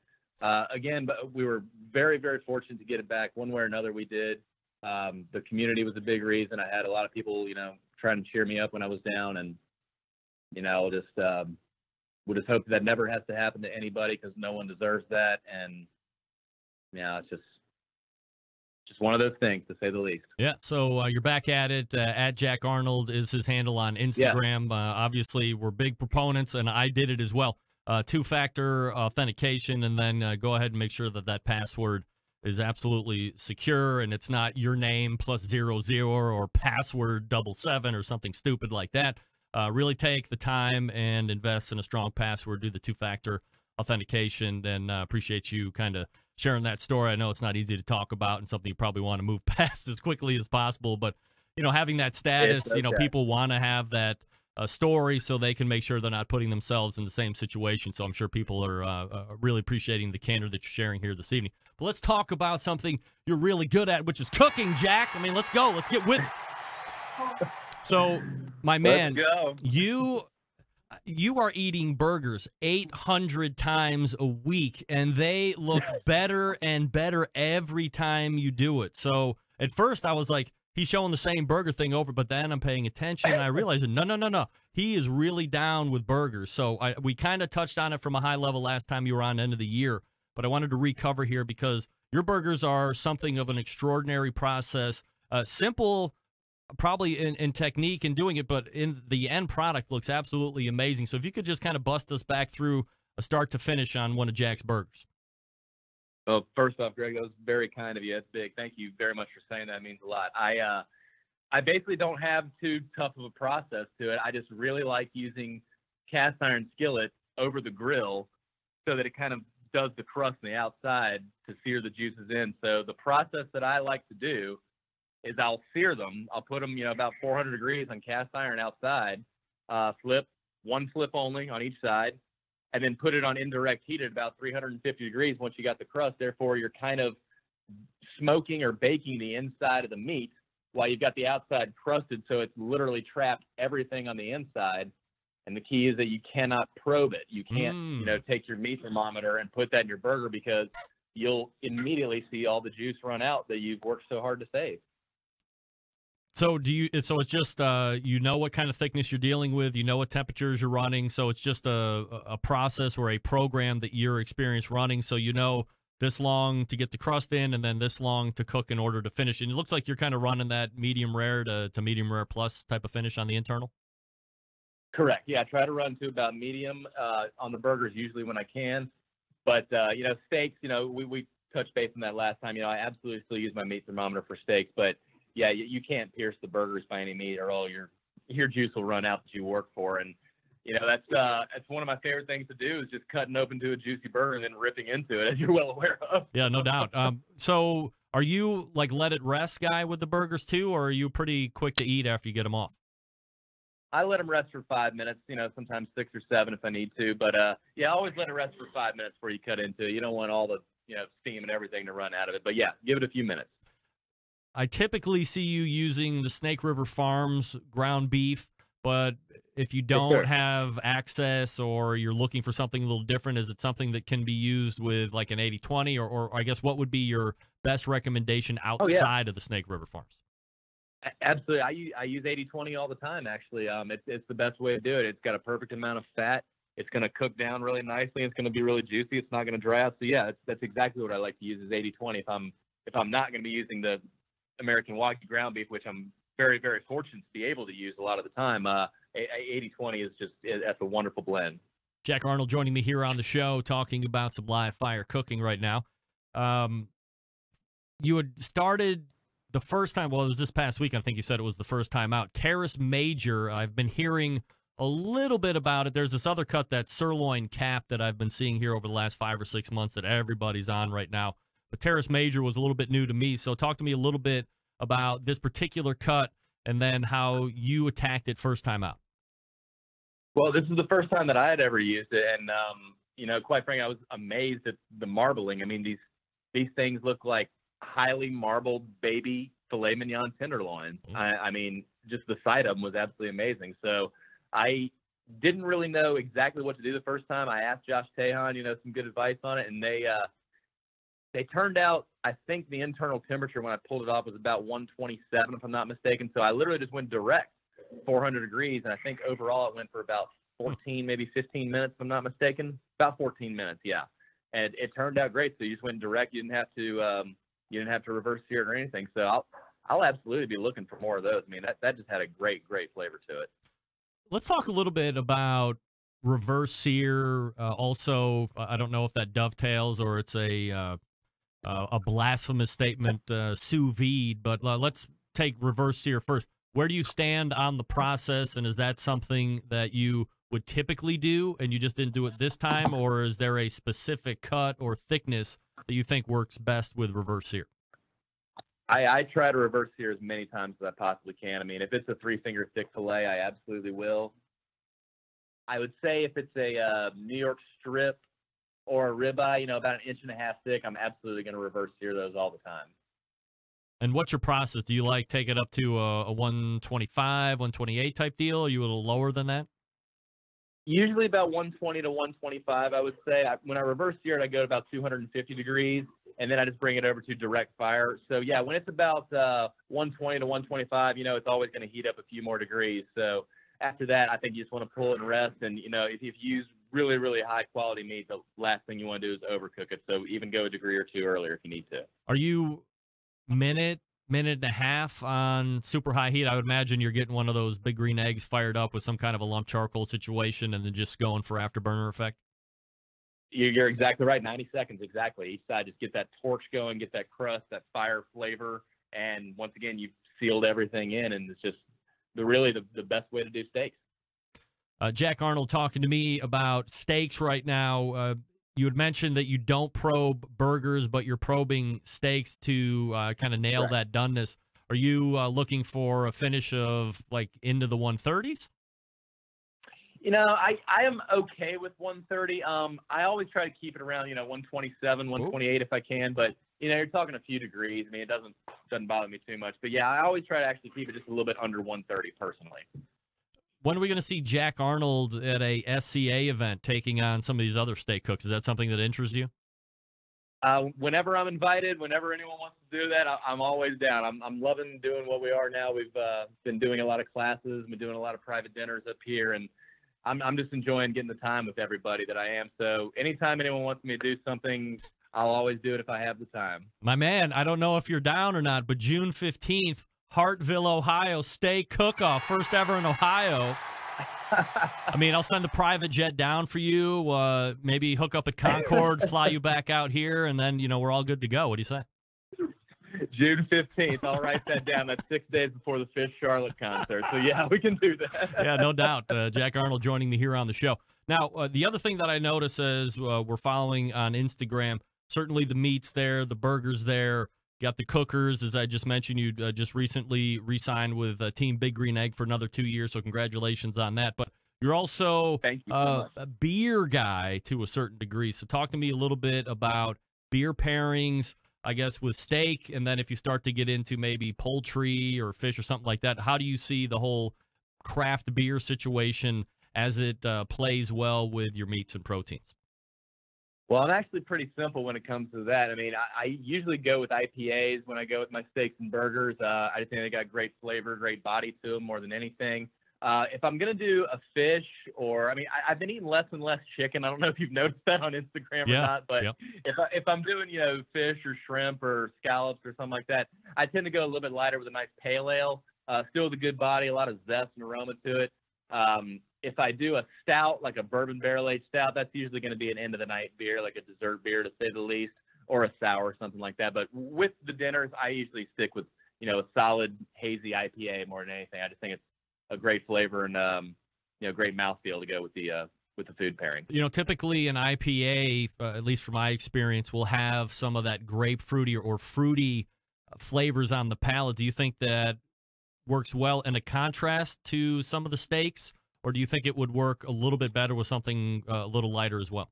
again, we were very, very fortunate to get it back one way or another. We did. The community was a big reason. I had a lot of people, trying to cheer me up when I was down, and we'll just hope that never has to happen to anybody, because no one deserves that. And it's just just one of those things, to say the least. Yeah, so you're back at it. At Jack Arnold is his handle on Instagram. Obviously, we're big proponents, and I did it as well. Two-factor authentication, and then go ahead and make sure that that password is absolutely secure, and it's not your name +00 or password 77 or something stupid like that. Really take the time and invest in a strong password. Do the two-factor authentication, and appreciate you kind of sharing that story. I know it's not easy to talk about and something you probably want to move past as quickly as possible, but having that status, people want to have that story so they can make sure they're not putting themselves in the same situation. So I'm sure people are really appreciating the candor that you're sharing here this evening. But let's talk about something you're really good at, which is cooking, Jack. I mean, let's go. Let's get with it. So, my man, you are eating burgers 800 times a week, and they look better and better every time you do it. So at first I was like, he's showing the same burger thing over, but then I'm paying attention, and I realized, no. He is really down with burgers. So we kind of touched on it from a high level last time you were on, end of the year, but I wanted to recover here because your burgers are something of an extraordinary process. Simple probably in technique in doing it, but in the end product looks absolutely amazing. So if you could just kind of bust us back through a start to finish on one of Jack's burgers. Well, first off, Greg, that was very kind of you. That's big. Thank you very much for saying that. It means a lot. I basically don't have too tough of a process to it. I just really like using cast iron skillet over the grill so that it kind of does the crust on the outside to sear the juices in. So the process that I like to do is I'll sear them. I'll put them, about 400 degrees on cast iron outside, one flip only on each side, and then put it on indirect heat at about 350 degrees once you got the crust. Therefore, you're kind of smoking or baking the inside of the meat while you've got the outside crusted, so it's literally trapped everything on the inside. And the key is that you cannot probe it. You can't, take your meat thermometer and put that in your burger because you'll immediately see all the juice run out that you've worked so hard to save. So so it's just what kind of thickness you're dealing with, what temperatures you're running, so it's just a process or a program that you're experienced running, so this long to get the crust in and then this long to cook in order to finish. And it looks like you're kind of running that medium rare to medium rare plus type of finish on the internal. Correct. Yeah, I try to run to about medium on the burgers usually when I can. But steaks, we touched base on that last time. I absolutely still use my meat thermometer for steaks, but yeah, you can't pierce the burgers by any meat, or all your juice will run out that you work for. And that's one of my favorite things to do is just cutting open to a juicy burger and then ripping into it, as you're well aware of. Yeah, no doubt. So are you like let it rest guy with the burgers too, or are you pretty quick to eat after you get them off? I let them rest for 5 minutes, sometimes 6 or 7 if I need to. But I always let it rest for 5 minutes before you cut into it. You don't want all the steam and everything to run out of it. But yeah, give it a few minutes. I typically see you using the Snake River Farms ground beef, but if you don't have access or you're looking for something a little different, is it something that can be used with like an 80/20, or I guess what would be your best recommendation outside of the Snake River Farms? Absolutely. I use 80/20 all the time, actually. It's the best way to do it. It's got a perfect amount of fat. It's going to cook down really nicely. It's going to be really juicy. It's not going to dry out. So yeah, that's exactly what I like to use is 80/20 if I'm not going to be using the American Wagyu ground beef, which I'm very, very fortunate to be able to use a lot of the time. 80/20 that's a wonderful blend. Jack Arnold joining me here on the show, talking about some live fire cooking right now. You had started the first time, well, it was this past week, I think you said it was the first time out. Terrace Major, I've been hearing a little bit about it. There's this other cut, that sirloin cap, that I've been seeing here over the last 5 or 6 months that everybody's on right now. But Terrace Major was a little bit new to me, so talk to me a little bit about this particular cut and then how you attacked it first time out. Well, this is the first time that I had ever used it, and quite frankly, I was amazed at the marbling. I mean, these things look like highly marbled baby filet mignon tenderloins. I mean, just the sight of them was absolutely amazing. So I didn't really know exactly what to do the first time. I asked Josh Tehan, some good advice on it, and they turned out, I think the internal temperature when I pulled it off was about 127, if I'm not mistaken. So I literally just went direct 400 degrees. And I think overall it went for about 14, maybe 15 minutes, if I'm not mistaken. About 14 minutes, yeah. And it turned out great. So you just went direct. You didn't have to you didn't have to reverse sear it or anything. So I'll absolutely be looking for more of those. I mean, that just had a great flavor to it. Let's talk a little bit about reverse sear. Also, I don't know if that dovetails or it's a blasphemous statement, sous vide, but let's take reverse sear first. Where do you stand on the process, and is that something that you would typically do and you just didn't do it this time, or is there a specific cut or thickness that you think works best with reverse sear? I try to reverse sear as many times as I possibly can. I mean, if it's a 3-finger thick fillet, I absolutely will. I would say if it's a New York strip or a ribeye, about 1.5 inches thick, I'm absolutely going to reverse sear those all the time. And what's your process? Do you take it up to a 125, 128 type deal? Are you a little lower than that? Usually about 120 to 125, I would say. When I reverse sear it, I go to about 250 degrees, and then I just bring it over to direct fire. So, yeah, when it's about 120 to 125, it's always going to heat up a few more degrees. So after that, I think you just want to pull it and rest. And, if you use really, really high-quality meat, the last thing you want to do is overcook it. So even go a degree or two earlier if you need to. Are you minute and a half on super high heat? I would imagine you're getting one of those big green eggs fired up with some kind of a lump charcoal situation and then just going for afterburner effect. You're exactly right. 90 seconds, exactly. Each side, just get that torch going, get that crust, that fire flavor, and once again, you've sealed everything in, and it's just the best way to do steaks. Jack Arnold talking to me about steaks right now. You had mentioned that you don't probe burgers, but you're probing steaks to kind of nail that doneness. Are you looking for a finish of into the 130s? I am okay with 130. I always try to keep it around, 127, 128 if I can. But you're talking a few degrees. I mean, it doesn't bother me too much. But yeah, I always try to actually keep it just a little bit under 130 personally. When are we going to see Jack Arnold at a SCA event taking on some of these other steak cooks? Is that something that interests you? Whenever I'm invited, whenever anyone wants to do that, I'm always down. I'm loving doing what we are now. We've been doing a lot of classes, been doing a lot of private dinners up here, and I'm just enjoying getting the time with everybody that I am. So anytime anyone wants me to do something, I'll always do it if I have the time. My man, I don't know if you're down or not, but June 15th, Hartville, Ohio, steak cook-off, first ever in Ohio. I mean, I'll send the private jet down for you, maybe hook up at Concord, fly you back out here, and then, we're all good to go. What do you say? June 15th. I'll write that down. That's 6 days before the Fish Charlotte concert. So, yeah, we can do that. Yeah, no doubt. Jack Arnold joining me here on the show. Now, the other thing that I notice as we're following on Instagram, certainly the meat's there, the burger's there. Got the cookers, as I just mentioned. You just recently re-signed with Team Big Green Egg for another 2 years, so congratulations on that. But you're also a beer guy to a certain degree. So talk to me a little bit about beer pairings, I guess, with steak, and then if you start to get into maybe poultry or fish or something like that, how do you see the whole craft beer situation as it plays well with your meats and proteins? Well, I'm actually pretty simple when it comes to that. I mean, I usually go with IPAs when I go with my steaks and burgers. I just think they got great flavor, great body to them more than anything. If I'm going to do a fish I've been eating less and less chicken. I don't know if you've noticed that on Instagram or not, but if I'm doing, fish or shrimp or scallops or something like that, I tend to go a little bit lighter with a nice pale ale, still with a good body, a lot of zest and aroma to it. If I do a stout, like a bourbon barrel-aged stout, that's usually going to be an end-of-the-night beer, like a dessert beer, to say the least, or a sour or something like that. But with the dinners, I usually stick with, a solid hazy IPA more than anything. I just think it's a great flavor and, great mouthfeel to go with the food pairing. Typically an IPA, at least from my experience, will have some of that grapefruity or fruity flavors on the palate. Do you think that works well in a contrast to some of the steaks? Or do you think it would work a little bit better with something a little lighter as well?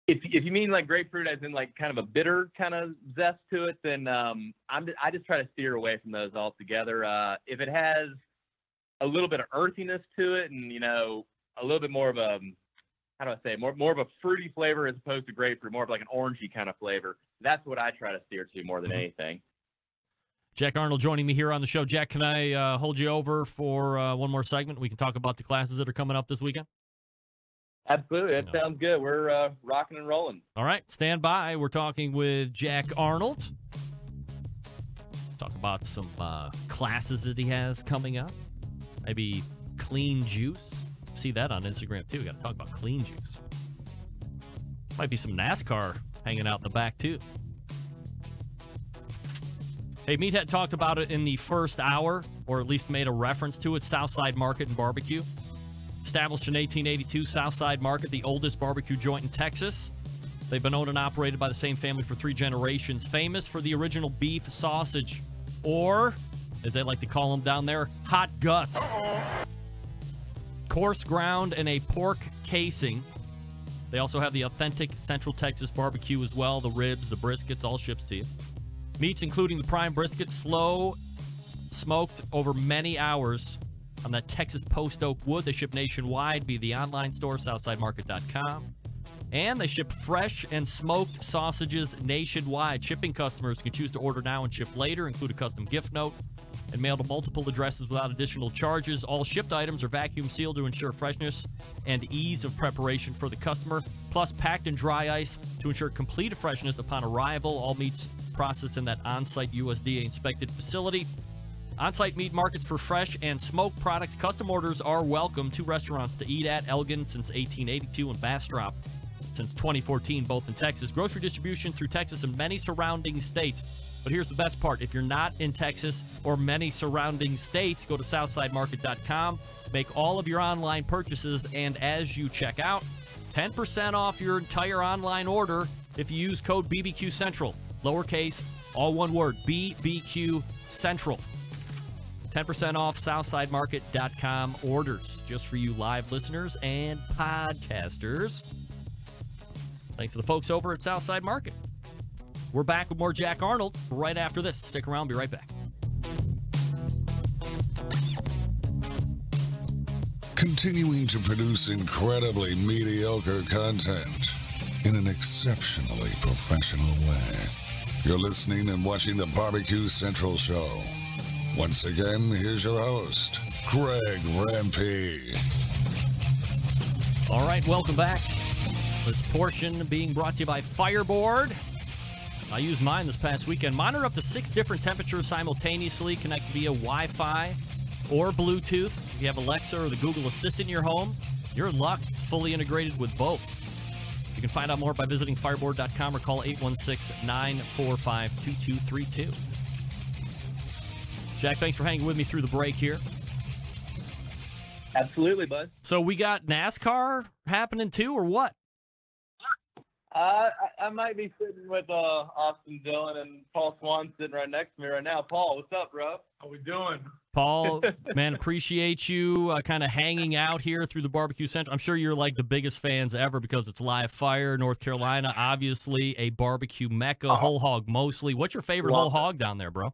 If you mean like grapefruit as in like kind of a bitter kind of zest to it, then I just try to steer away from those altogether. If it has a little bit of earthiness to it and, a little bit more of a, how do I say, more of a fruity flavor as opposed to grapefruit, more of like an orangey kind of flavor, that's what I try to steer to more than anything. Jack Arnold joining me here on the show. Jack, can I hold you over for one more segment? We can talk about the classes that are coming up this weekend. Absolutely. That sounds good. We're rocking and rolling. All right, stand by. We're talking with Jack Arnold. Talk about some classes that he has coming up. Maybe clean juice. See that on Instagram, too. We got to talk about clean juice. Might be some NASCAR hanging out in the back, too. Hey, Meathead talked about it in the first hour, or at least made a reference to it, Southside Market and Barbecue. Established in 1882, Southside Market, the oldest barbecue joint in Texas. They've been owned and operated by the same family for 3 generations. Famous for the original beef sausage, or, as they like to call them down there, hot guts. Coarse ground and a pork casing. They also have the authentic Central Texas barbecue as well. The ribs, the briskets, all ships to you. Meats including the prime brisket, slow smoked over many hours on that Texas post oak wood. They ship nationwide via the online store, southsidemarket.com. And they ship fresh and smoked sausages nationwide. Shipping customers can choose to order now and ship later, include a custom gift note, and mail to multiple addresses without additional charges. All shipped items are vacuum sealed to ensure freshness and ease of preparation for the customer, plus packed in dry ice to ensure complete freshness upon arrival. All meats processed in that on-site USDA inspected facility. On-site meat markets for fresh and smoked products. Custom orders are welcome. 2 restaurants to eat at: Elgin since 1882 and Bastrop since 2014, both in Texas. Grocery distribution through Texas and many surrounding states. But here's the best part. If you're not in Texas or many surrounding states, go to southsidemarket.com, make all of your online purchases, and as you check out, 10% off your entire online order if you use code BBQ Central. Lowercase, all one word, BBQ Central. 10% off southsidemarket.com orders, just for you live listeners and podcasters. Thanks to the folks over at Southside Market. We're back with more Jack Arnold right after this. Stick around, be right back. Continuing to produce incredibly mediocre content in an exceptionally professional way. You're listening and watching the Barbecue Central Show. Once again, here's your host, Greg Rampey. All right, welcome back. This portion being brought to you by Fireboard. I used mine this past weekend. Monitor up to 6 different temperatures simultaneously. Connect via Wi-Fi or Bluetooth. If you have Alexa or the Google Assistant in your home, you're in luck. It's fully integrated with both. You can find out more by visiting fireboard.com or call 816-945-2232. Jack, thanks for hanging with me through the break here. Absolutely, bud. So we got NASCAR happening too, or what? I might be sitting with Austin Dillon and Paul Swan sitting right next to me right now. Paul, what's up, bro? How we doing? Paul, man, appreciate you kind of hanging out here through the Barbecue Central. I'm sure you're like the biggest fans ever because it's live fire, North Carolina, obviously a barbecue mecca, whole hog mostly. What's your favorite whole hog down there, bro?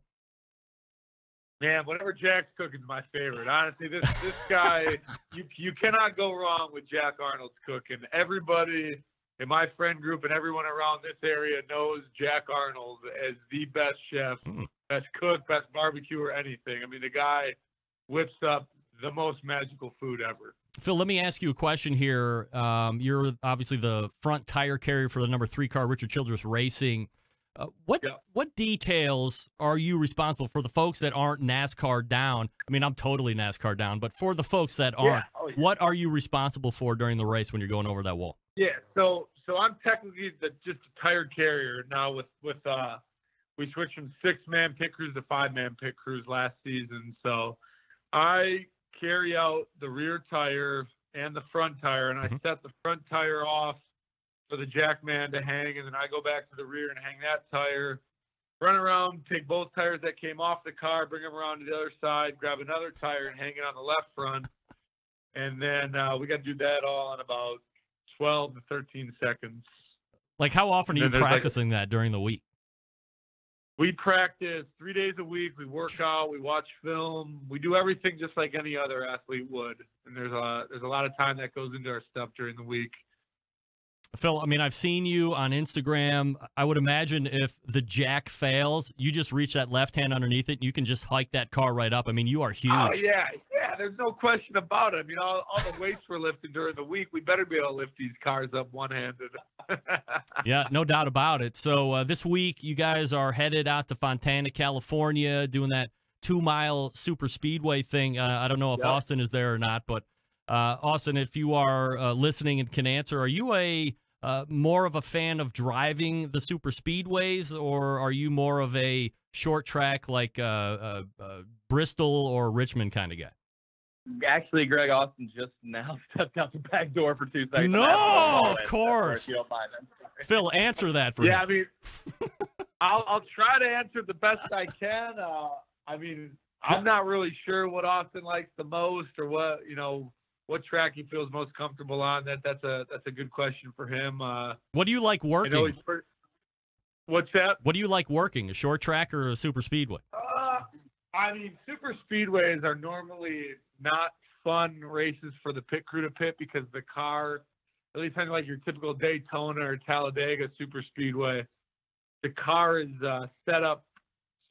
Man, whatever Jack's cooking is my favorite. Honestly, this guy, you cannot go wrong with Jack Arnold's cooking. Everybody in my friend group and everyone around this area knows Jack Arnold as the best chef, best cook, best barbecuer, anything. I mean, the guy whips up the most magical food ever. Phil, let me ask you a question here. You're obviously the front tire carrier for the number 3 car, Richard Childress Racing. What details are you responsible for the folks that aren't NASCAR down? I mean, I'm totally NASCAR down, but for the folks that aren't, what are you responsible for during the race when you're going over that wall? Yeah, so I'm technically just a tire carrier now. With we switched from 6-man pit crews to 5-man pit crews last season. So I carry out the rear tire and the front tire, and I set the front tire off for the jackman to hang, and then I go back to the rear and hang that tire, run around, take both tires that came off the car, bring them around to the other side, grab another tire and hang it on the left front, and then we got to do that all in about 12 to 13 seconds. Like, how often are you practicing that during the week? We practice 3 days a week. We work out, we watch film, we do everything just like any other athlete would, and there's a lot of time that goes into our stuff during the week. Phil, I mean, I've seen you on Instagram. I would imagine if the jack fails, you just reach that left hand underneath it, and you can just hike that car right up. I mean, you are huge. Oh, yeah. Yeah, there's no question about it. I mean, all the weights we're lifting during the week, we better be able to lift these cars up one-handed. Yeah, no doubt about it. So this week, you guys are headed out to Fontana, California, doing that 2-mile super speedway thing. I don't know if Austin is there or not, but Austin, if you are listening and can answer, are you a more of a fan of driving the super speedways, or are you more of a short track like Bristol or Richmond kind of guy? Actually, Greg, Austin just now stepped out the back door for 2 seconds. No, of course. If you don't mind. Phil, answer that for yeah, me. I mean, I'll try to answer the best I can. I mean, I'm not really sure what Austin likes the most, or what track he feels most comfortable on. That's a good question for him. What do you like working? What's that? What do you like working? A short track or a super speedway? I mean, super speedways are normally not fun races for the pit crew to pit because the car, at least on like your typical Daytona or Talladega super speedway, the car is set up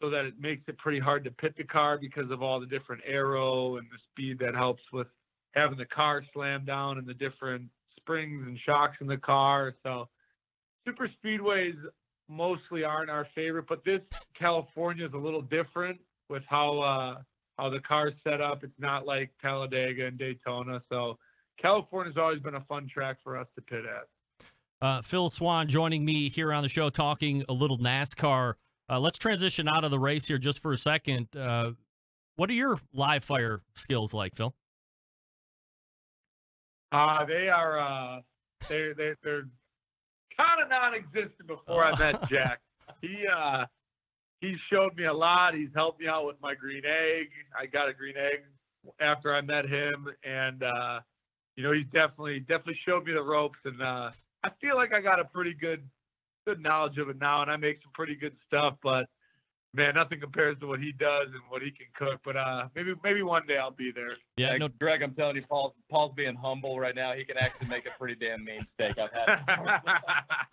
so that it makes it pretty hard to pit the car because of all the different aero and the speed that helps with having the car slam down and the different springs and shocks in the car. So super speedways mostly aren't our favorite, but this California is a little different with how the car's set up. It's not like Talladega and Daytona. So California's always been a fun track for us to pit at. Phil Swan joining me here on the show, talking a little NASCAR. Let's transition out of the race here just for a second. What are your live fire skills like, Phil? They are they're kind of non-existent before I met Jack. He showed me a lot. He's helped me out with my green egg. I got a green egg after I met him, and he's definitely showed me the ropes, and I feel like I got a pretty good knowledge of it now, and I make some pretty good stuff. But man, nothing compares to what he does and what he can cook. But maybe one day I'll be there. Yeah, no, Greg, I'm telling you, Paul's being humble right now. He can actually make a pretty damn mean steak. I've had it.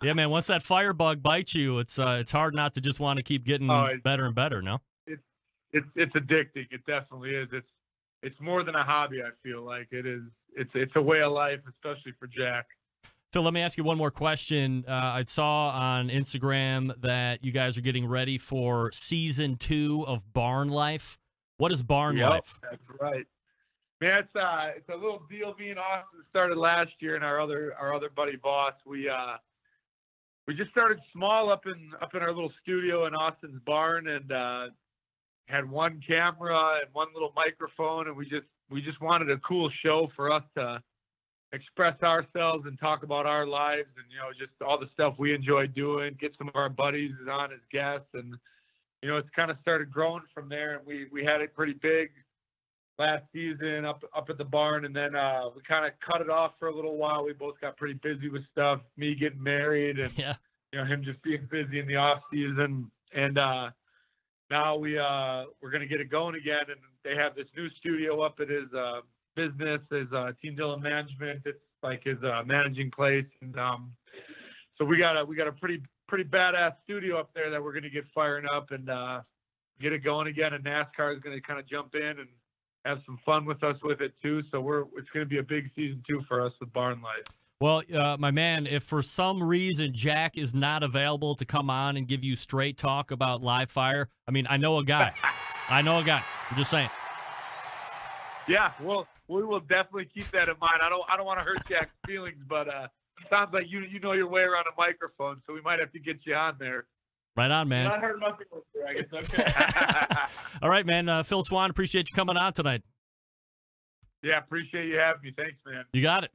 Yeah, man. Once that firebug bites you, it's hard not to just want to keep getting better and better. No, it's addicting. It definitely is. It's more than a hobby. I feel like it is. It's a way of life, especially for Jack. Phil, let me ask you one more question. I saw on Instagram that you guys are getting ready for season 2 of Barn Life. What is Barn Life? That's right. Man, it's a little deal. Me and Austin started last year, and our other buddy Boss. We just started small up in our little studio in Austin's barn, and had one camera and one little microphone, and we just wanted a cool show for us to express ourselves and talk about our lives and just all the stuff we enjoy doing, get some of our buddies on as guests, and it's kind of started growing from there. And we had it pretty big last season up at the barn, and then we kind of cut it off for a little while. We both got pretty busy with stuff, me getting married and him just being busy in the off season, and now we're going to get it going again. And they have this new studio up at his business, his Team Dillon Management. It's like his managing place, and so we got a pretty badass studio up there that we're going to get firing up and get it going again. And NASCAR is going to kind of jump in and have some fun with us with it too. So it's going to be a big season 2 for us with Barn Life. Well, my man, if for some reason Jack is not available to come on and give you straight talk about live fire, I mean, I know a guy. I'm just saying. Yeah, well, we will definitely keep that in mind. I don't want to hurt Jack's feelings, but sounds like you know your way around a microphone, so we might have to get you on there. Right on, man. Not hurt my feelings, Greg. It's okay. All right, man. Phil Swan, appreciate you coming on tonight. Yeah, appreciate you having me. Thanks, man. You got it.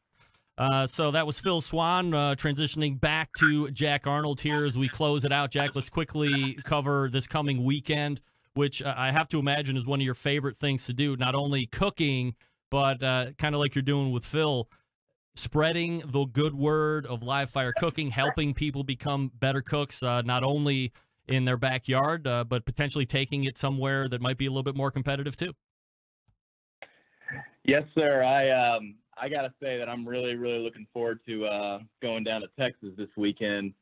So that was Phil Swan transitioning back to Jack Arnold here as we close it out. Jack, let's quickly cover this coming weekend, which I have to imagine is one of your favorite things to do, not only cooking, but kind of like you're doing with Phil, spreading the good word of live fire cooking, helping people become better cooks, not only in their backyard, but potentially taking it somewhere that might be a little bit more competitive too. Yes, sir. I got to say that I'm really, really looking forward to going down to Texas this weekend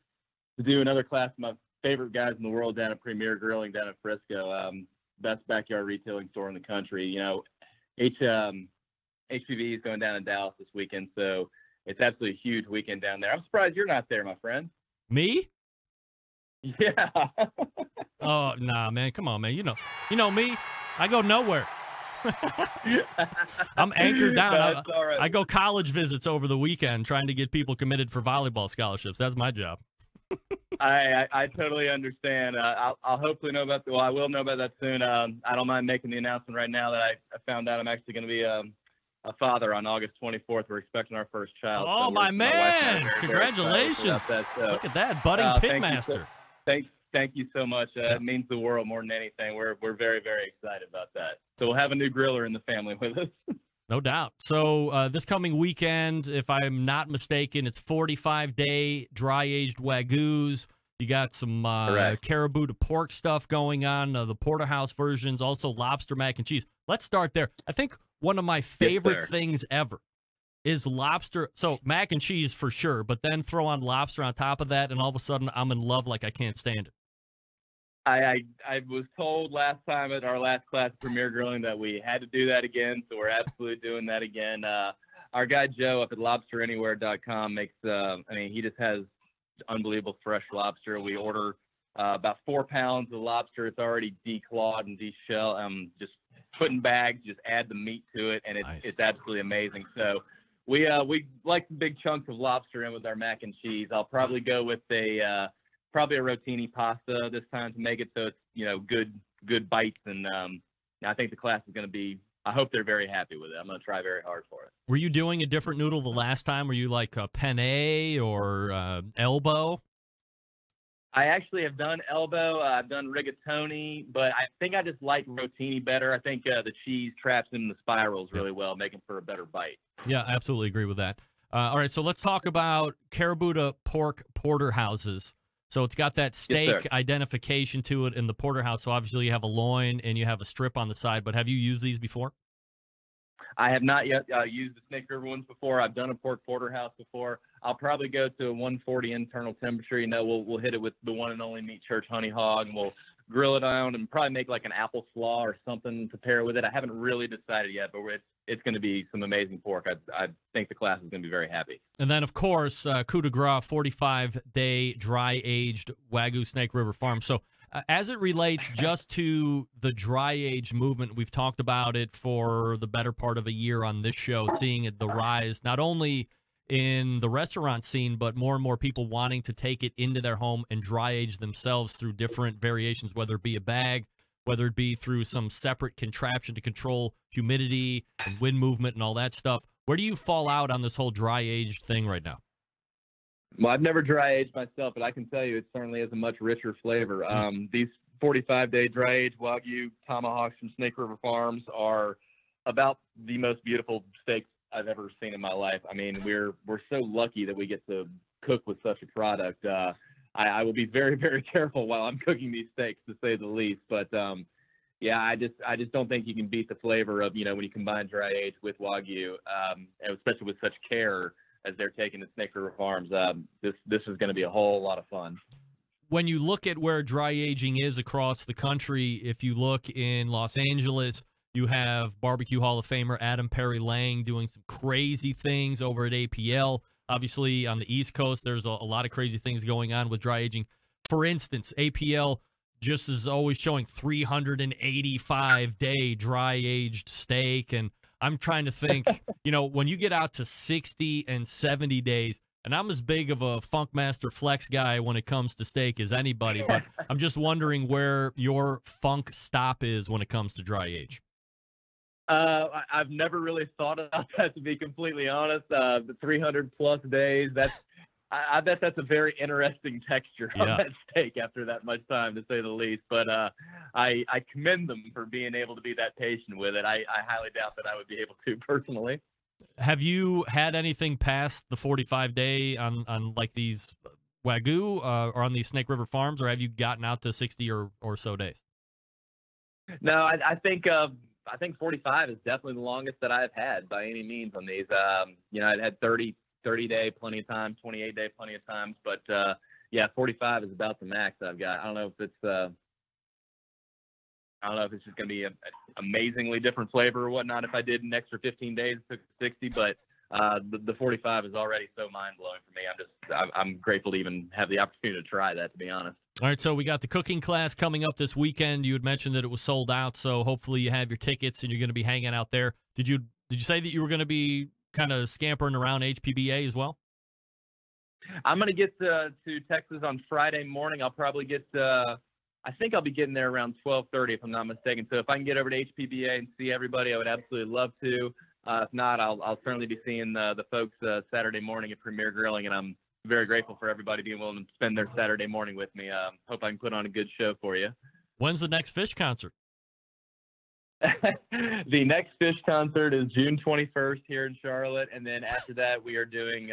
to do another class of my favorite guys in the world down at Premier Grilling down in Frisco, best backyard retailing store in the country. HPV is going down in Dallas this weekend, so it's absolutely a huge weekend down there. I'm surprised you're not there, my friend. Me? Yeah. Oh, nah, man. Come on, man. You know me. I go nowhere. I'm anchored down. No, it's all right. I go college visits over the weekend trying to get people committed for volleyball scholarships. That's my job. I totally understand. I'll hopefully know about I will know about that soon. I don't mind making the announcement right now that I found out I'm actually going to be a father on August 24th. We're expecting our first child. Oh, so my man. Very Congratulations. about that, so, Look at that. Budding pitmaster. Thank you so much. It means the world more than anything. We're very, very excited about that. So we'll have a new griller in the family with us. No doubt. So this coming weekend, if I'm not mistaken, it's 45-day dry-aged Wagyus. You got some caribou to pork stuff going on, the porterhouse versions, also lobster mac and cheese. Let's start there. I think one of my favorite things ever is lobster. So mac and cheese for sure, but then throw on lobster on top of that, and all of a sudden I'm in love like I can't stand it. I was told last time at our last class Premier Grilling that we had to do that again, so we're absolutely doing that again. Our guy Joe up at lobsteranywhere.com makes, he just has unbelievable fresh lobster. We order about 4 pounds of lobster. It's already declawed and deshelled, just put in bags, just add the meat to it, and it's absolutely amazing. So we like the big chunks of lobster in with our mac and cheese. I'll probably go with probably a rotini pasta this time to make it so it's, good bites. And I think the class is going to be, I hope they're very happy with it. I'm going to try very hard for it. Were you doing a different noodle the last time? Were you like a penne or elbow? I actually have done elbow. I've done rigatoni, but I think I just like rotini better. I think the cheese traps in the spirals really well, making for a better bite. Yeah, I absolutely agree with that. All right, so let's talk about caribou to pork porterhouses. So it's got that steak identification to it in the porterhouse. So obviously you have a loin and you have a strip on the side, but have you used these before? I have not yet used the Snake River ones before. I've done a pork porterhouse before. I'll probably go to a 140 internal temperature. We'll hit it with the one and only Meat Church honey hog, and we'll grill it down and probably make like an apple slaw or something to pair with it. I haven't really decided yet, but it's going to be some amazing pork. I think the class is going to be very happy. And then, of course, coup de grace, 45-day dry-aged Wagyu Snake River Farm. So as it relates just to the dry-age movement, we've talked about it for the better part of a year on this show, seeing the rise not only in the restaurant scene, but more and more people wanting to take it into their home and dry-age themselves through different variations, whether it be a bag, whether it be through some separate contraption to control humidity and wind movement and all that stuff. Where do you fall out on this whole dry-aged thing right now? Well, I've never dry-aged myself, but I can tell you it certainly has a much richer flavor. These 45-day dry-aged Wagyu tomahawks from Snake River Farms are about the most beautiful steaks I've ever seen in my life. I mean, we're so lucky that we get to cook with such a product. I will be very, very careful while I'm cooking these steaks, to say the least. But yeah, I just don't think you can beat the flavor of when you combine dry age with Wagyu, and especially with such care as they're taking to Snake River Farms. This is going to be a whole lot of fun. When you look at where dry aging is across the country, if you look in Los Angeles, you have Barbecue Hall of Famer Adam Perry Lang doing some crazy things over at APL. Obviously, on the East Coast, there's a lot of crazy things going on with dry aging. For instance, APL just is always showing 385-day dry-aged steak, and I'm trying to think, when you get out to 60 and 70 days, and I'm as big of a Funkmaster Flex guy when it comes to steak as anybody, but I'm just wondering where your funk stop is when it comes to dry age. I've never really thought about that, to be completely honest. The 300-plus days, I bet that's a very interesting texture on that steak after that much time, to say the least. But I commend them for being able to be that patient with it. I highly doubt that I would be able to personally. Have you had anything past the 45-day on like these Wagyu or on these Snake River Farms, or have you gotten out to 60 or so days? No, I think 45 is definitely the longest that I've had by any means on these. I'd had 30-day plenty of times, 28-day plenty of times, but 45 is about the max I've got. I don't know if it's I don't know if it's just going to be an amazingly different flavor or whatnot if I did an extra 15 days, took 60, but the 45 is already so mind-blowing for me. I'm grateful to even have the opportunity to try that, to be honest. All right, so we got the cooking class coming up this weekend. You had mentioned that it was sold out, so hopefully you have your tickets and you're going to be hanging out there. Did you say that you were going to be kind of scampering around HPBA as well? I'm going to get to Texas on Friday morning. I'll probably get I think I'll be getting there around 12:30 if I'm not mistaken. So if I can get over to HPBA and see everybody, I would absolutely love to. If not, I'll certainly be seeing the folks Saturday morning at Premier Grilling, and I'm very grateful for everybody being willing to spend their Saturday morning with me. Hope I can put on a good show for you. When's the next Fish concert? The next Fish concert is June 21st here in Charlotte, and then after that we are doing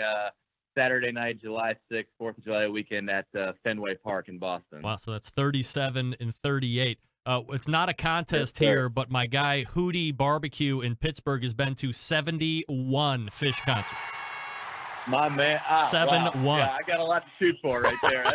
Saturday night, July 6th, 4th of July weekend at Fenway Park in Boston. Wow, so that's 37 and 38. It's not a contest here, but my guy Hootie Barbecue in Pittsburgh has been to 71 Fish concerts. My man. 7-1. Wow. Yeah, I got a lot to shoot for right there.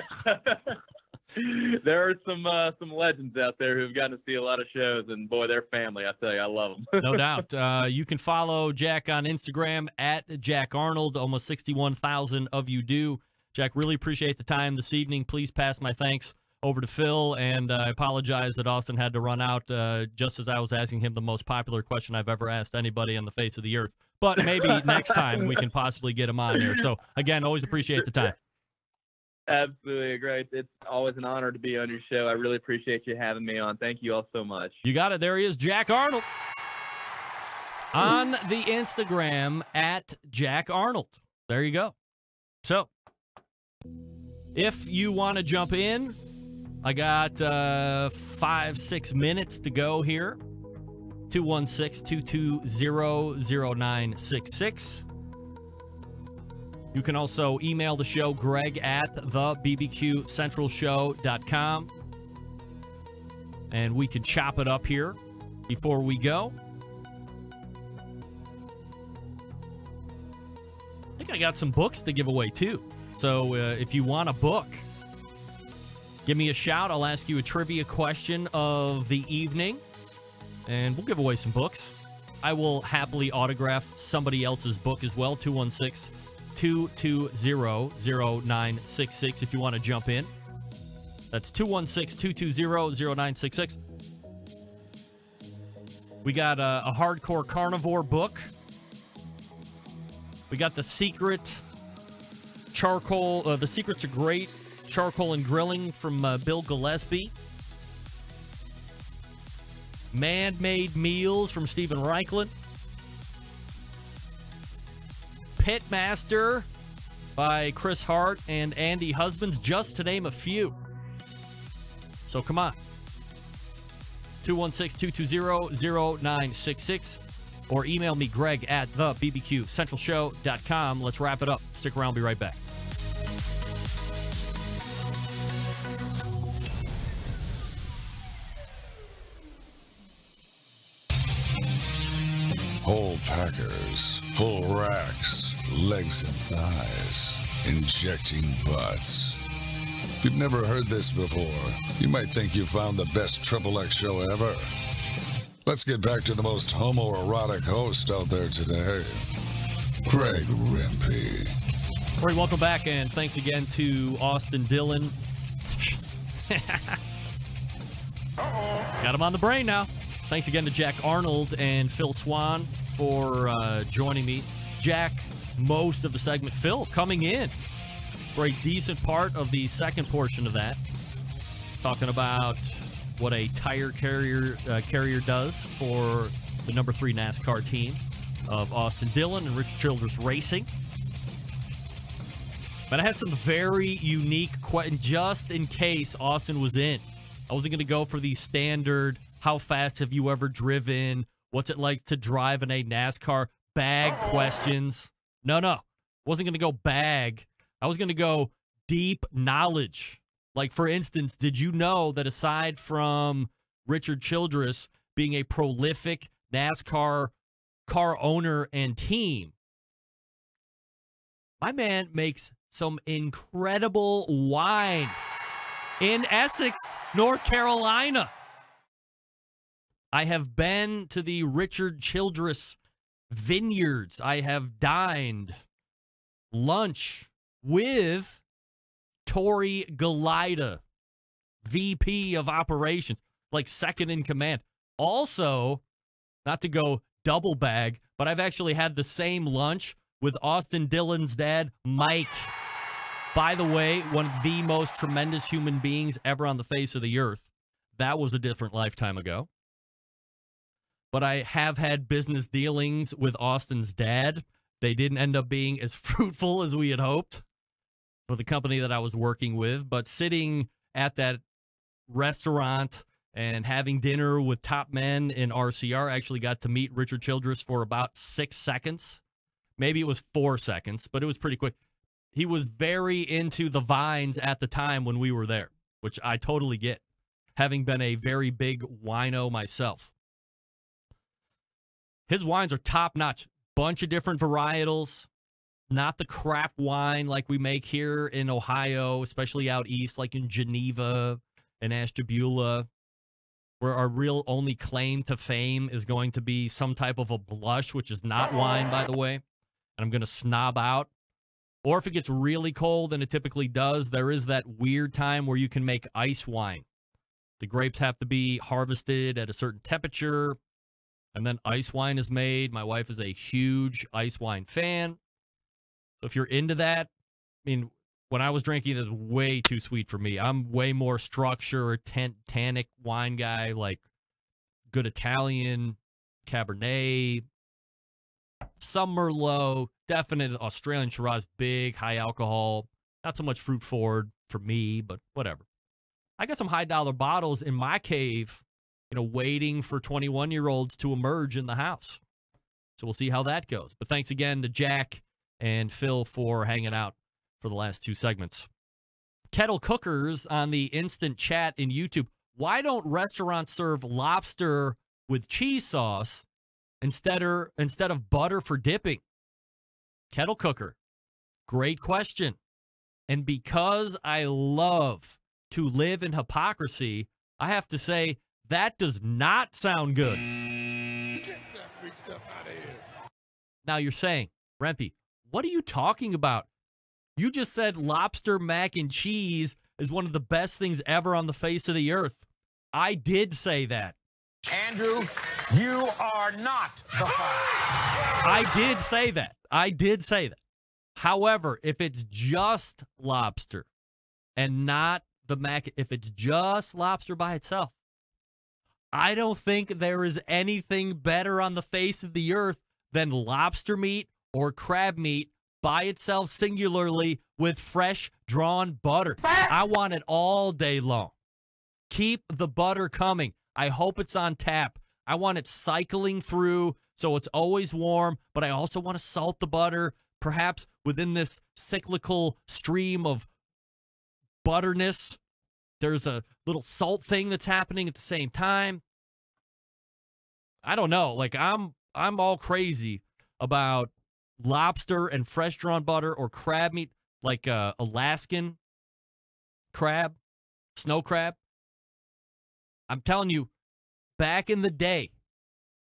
There are some legends out there who've gotten to see a lot of shows, and boy, they're family. I tell you, I love them. No doubt. You can follow Jack on Instagram at Jack Arnold. Almost 61,000 of you do. Jack, really appreciate the time this evening. Please pass my thanks over to Phil, and I apologize that Austin had to run out just as I was asking him the most popular question I've ever asked anybody on the face of the earth. But maybe next time we can possibly get him on there. So, again, always appreciate the time. Absolutely great. It's always an honor to be on your show. I really appreciate you having me on. Thank you all so much. You got it. There he is, Jack Arnold. On the Instagram at Jack Arnold. There you go. So, if you want to jump in, I got 5-6 minutes to go here. 216-220-0966. You can also email the show, Greg at thebbqcentralshow.com. And we can chop it up here before we go. I think I got some books to give away, too. So if you want a book, give me a shout. I'll ask you a trivia question of the evening, and we'll give away some books. I will happily autograph somebody else's book as well, 216-220-0966 if you want to jump in. That's 216-220-0966. We got a hardcore carnivore book. We got The Secret Charcoal, The Secrets of Great Charcoal and Grilling from Bill Gillespie. Man-Made Meals from Stephen Reichland. Pitmaster by Chris Hart and Andy Husbands, just to name a few. So come on. 216-220-0966 or email me, Greg at thebbqcentralshow.com. Let's wrap it up. Stick around. Be right back. Whole packers, full racks, legs and thighs, injecting butts. If you've never heard this before, you might think you found the best XXX show ever. Let's get back to the most homoerotic host out there today, Greg Rempe. Corey, welcome back, and thanks again to Austin Dillon. Got him on the brain now. Thanks again to Jack Arnold and Phil Swan for joining me. Jack, most of the segment. Phil coming in for a decent part of the second portion of that. Talking about what a tire carrier does for the number 3 NASCAR team of Austin Dillon and Richard Childress Racing. But I had some very unique questions just in case Austin was in. I wasn't going to go for the standard, how fast have you ever driven? What's it like to drive in a NASCAR? Bag questions. No. Wasn't going to go bag. I was going to go deep knowledge. Like, for instance, did you know that aside from Richard Childress being a prolific NASCAR car owner and team, my man makes some incredible wine in Essex, North Carolina. I have been to the Richard Childress Vineyards. I have dined lunch with Tori Galida, VP of Operations, like second in command. Also, not to go double bag, but I've actually had the same lunch with Austin Dillon's dad, Mike. By the way, one of the most tremendous human beings ever on the face of the earth. That was a different lifetime ago. But I have had business dealings with Austin's dad. They didn't end up being as fruitful as we had hoped for the company that I was working with. But sitting at that restaurant and having dinner with top men in RCR, I actually got to meet Richard Childress for about 6 seconds. Maybe it was 4 seconds, but it was pretty quick. He was very into the vines at the time when we were there, which I totally get, having been a very big wino myself. His wines are top-notch. Bunch of different varietals. Not the crap wine like we make here in Ohio, especially out east, like in Geneva and Ashtabula, where our real only claim to fame is going to be some type of a blush, which is not wine, by the way, and I'm going to snob out. Or if it gets really cold, and it typically does, there is that weird time where you can make ice wine. The grapes have to be harvested at a certain temperature, and then ice wine is made. My wife is a huge ice wine fan. So if you're into that, I mean, when I was drinking, it was way too sweet for me. I'm way more structure, tannic wine guy, like good Italian, Cabernet, some Merlot, definite Australian Shiraz, big, high alcohol. Not so much fruit forward for me, but whatever. I got some high dollar bottles in my cave, waiting for 21-year-olds to emerge in the house. So we'll see how that goes. But thanks again to Jack and Phil for hanging out for the last 2 segments. Kettle Cookers on the instant chat in YouTube. Why don't restaurants serve lobster with cheese sauce instead of butter for dipping? Kettle Cooker. Great question. And because I love to live in hypocrisy, I have to say that does not sound good. Get that big stuff out of here. Now you're saying, Rempy, what are you talking about? You just said lobster mac and cheese is one of the best things ever on the face of the earth. I did say that. Andrew, you are not the father. I did say that. I did say that. However, if it's just lobster and not the mac, if it's just lobster by itself, I don't think there is anything better on the face of the earth than lobster meat or crab meat by itself singularly with fresh drawn butter. I want it all day long. Keep the butter coming. I hope it's on tap. I want it cycling through so it's always warm, but I also want to salt the butter, perhaps within this cyclical stream of butterness. There's a little salt thing that's happening at the same time. I don't know. Like I'm all crazy about lobster and fresh drawn butter or crab meat, like Alaskan crab, snow crab. I'm telling you, back in the day,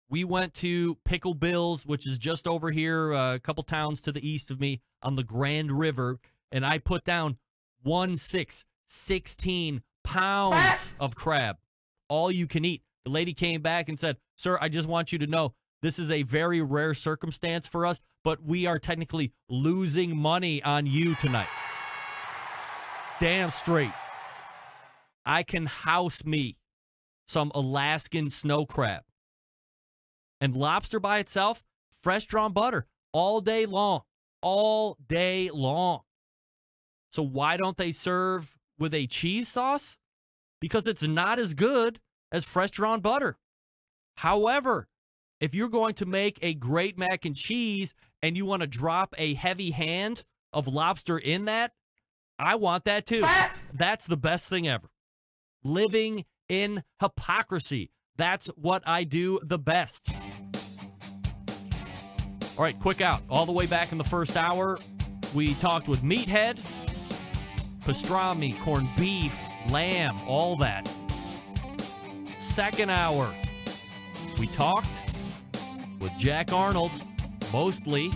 we went to Pickle Bill's, which is just over here, a couple towns to the east of me on the Grand River, and I put down 16 pounds of crab, all you can eat. The lady came back and said, "Sir, I just want you to know this is a very rare circumstance for us, but we are technically losing money on you tonight." Damn straight. I can house me some Alaskan snow crab. And lobster by itself, fresh drawn butter, all day long. All day long. So why don't they serve with a cheese sauce? Because it's not as good as fresh drawn butter. However, if you're going to make a great mac and cheese and you want to drop a heavy hand of lobster in that, I want that too. That's the best thing ever. Living in hypocrisy. That's what I do the best. All right, quick out. All the way back in the first hour, we talked with Meathead, pastrami, corned beef, lamb, all that. Second hour, We talked with Jack Arnold, mostly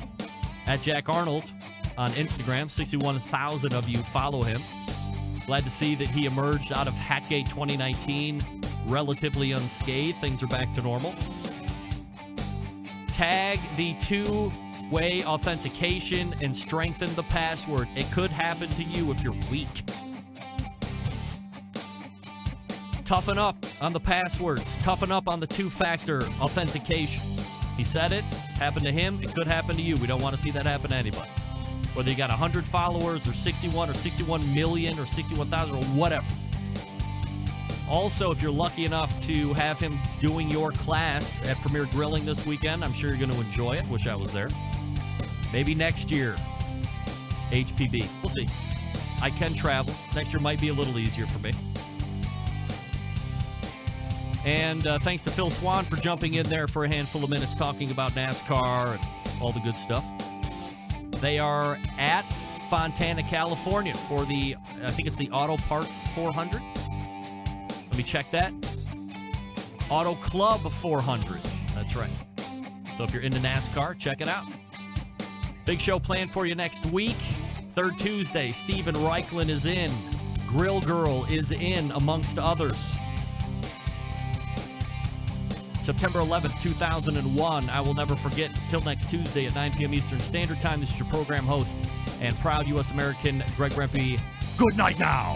at Jack Arnold on Instagram. 61,000 of you follow him. Glad to see that he emerged out of Hackgate 2019 relatively unscathed. Things are back to normal. Tag the two-way authentication and strengthen the password. It could happen to you if you're weak. Toughen up on the passwords. Toughen up on the two-factor authentication. He said it. Happened to him. It could happen to you. We don't want to see that happen to anybody. Whether you got 100 followers or 61 or 61 million or 61,000 or whatever. Also, if you're lucky enough to have him doing your class at Premier Grilling this weekend, I'm sure you're going to enjoy it. Wish I was there. Maybe next year, HPB. We'll see. I can travel. Next year might be a little easier for me. And thanks to Phil Swan for jumping in there for a handful of minutes talking about NASCAR and all the good stuff. They are at Fontana, California for the, I think it's the Auto Parts 400. Let me check that. Auto Club 400. That's right. So if you're into NASCAR, check it out. Big show planned for you next week. Third Tuesday, Steven Reichlin is in. Grill Girl is in, amongst others. September 11th, 2001. I will never forget. Till next Tuesday at 9 p.m. Eastern Standard Time. This is your program host and proud U.S. American, Greg Rempe. Good night now.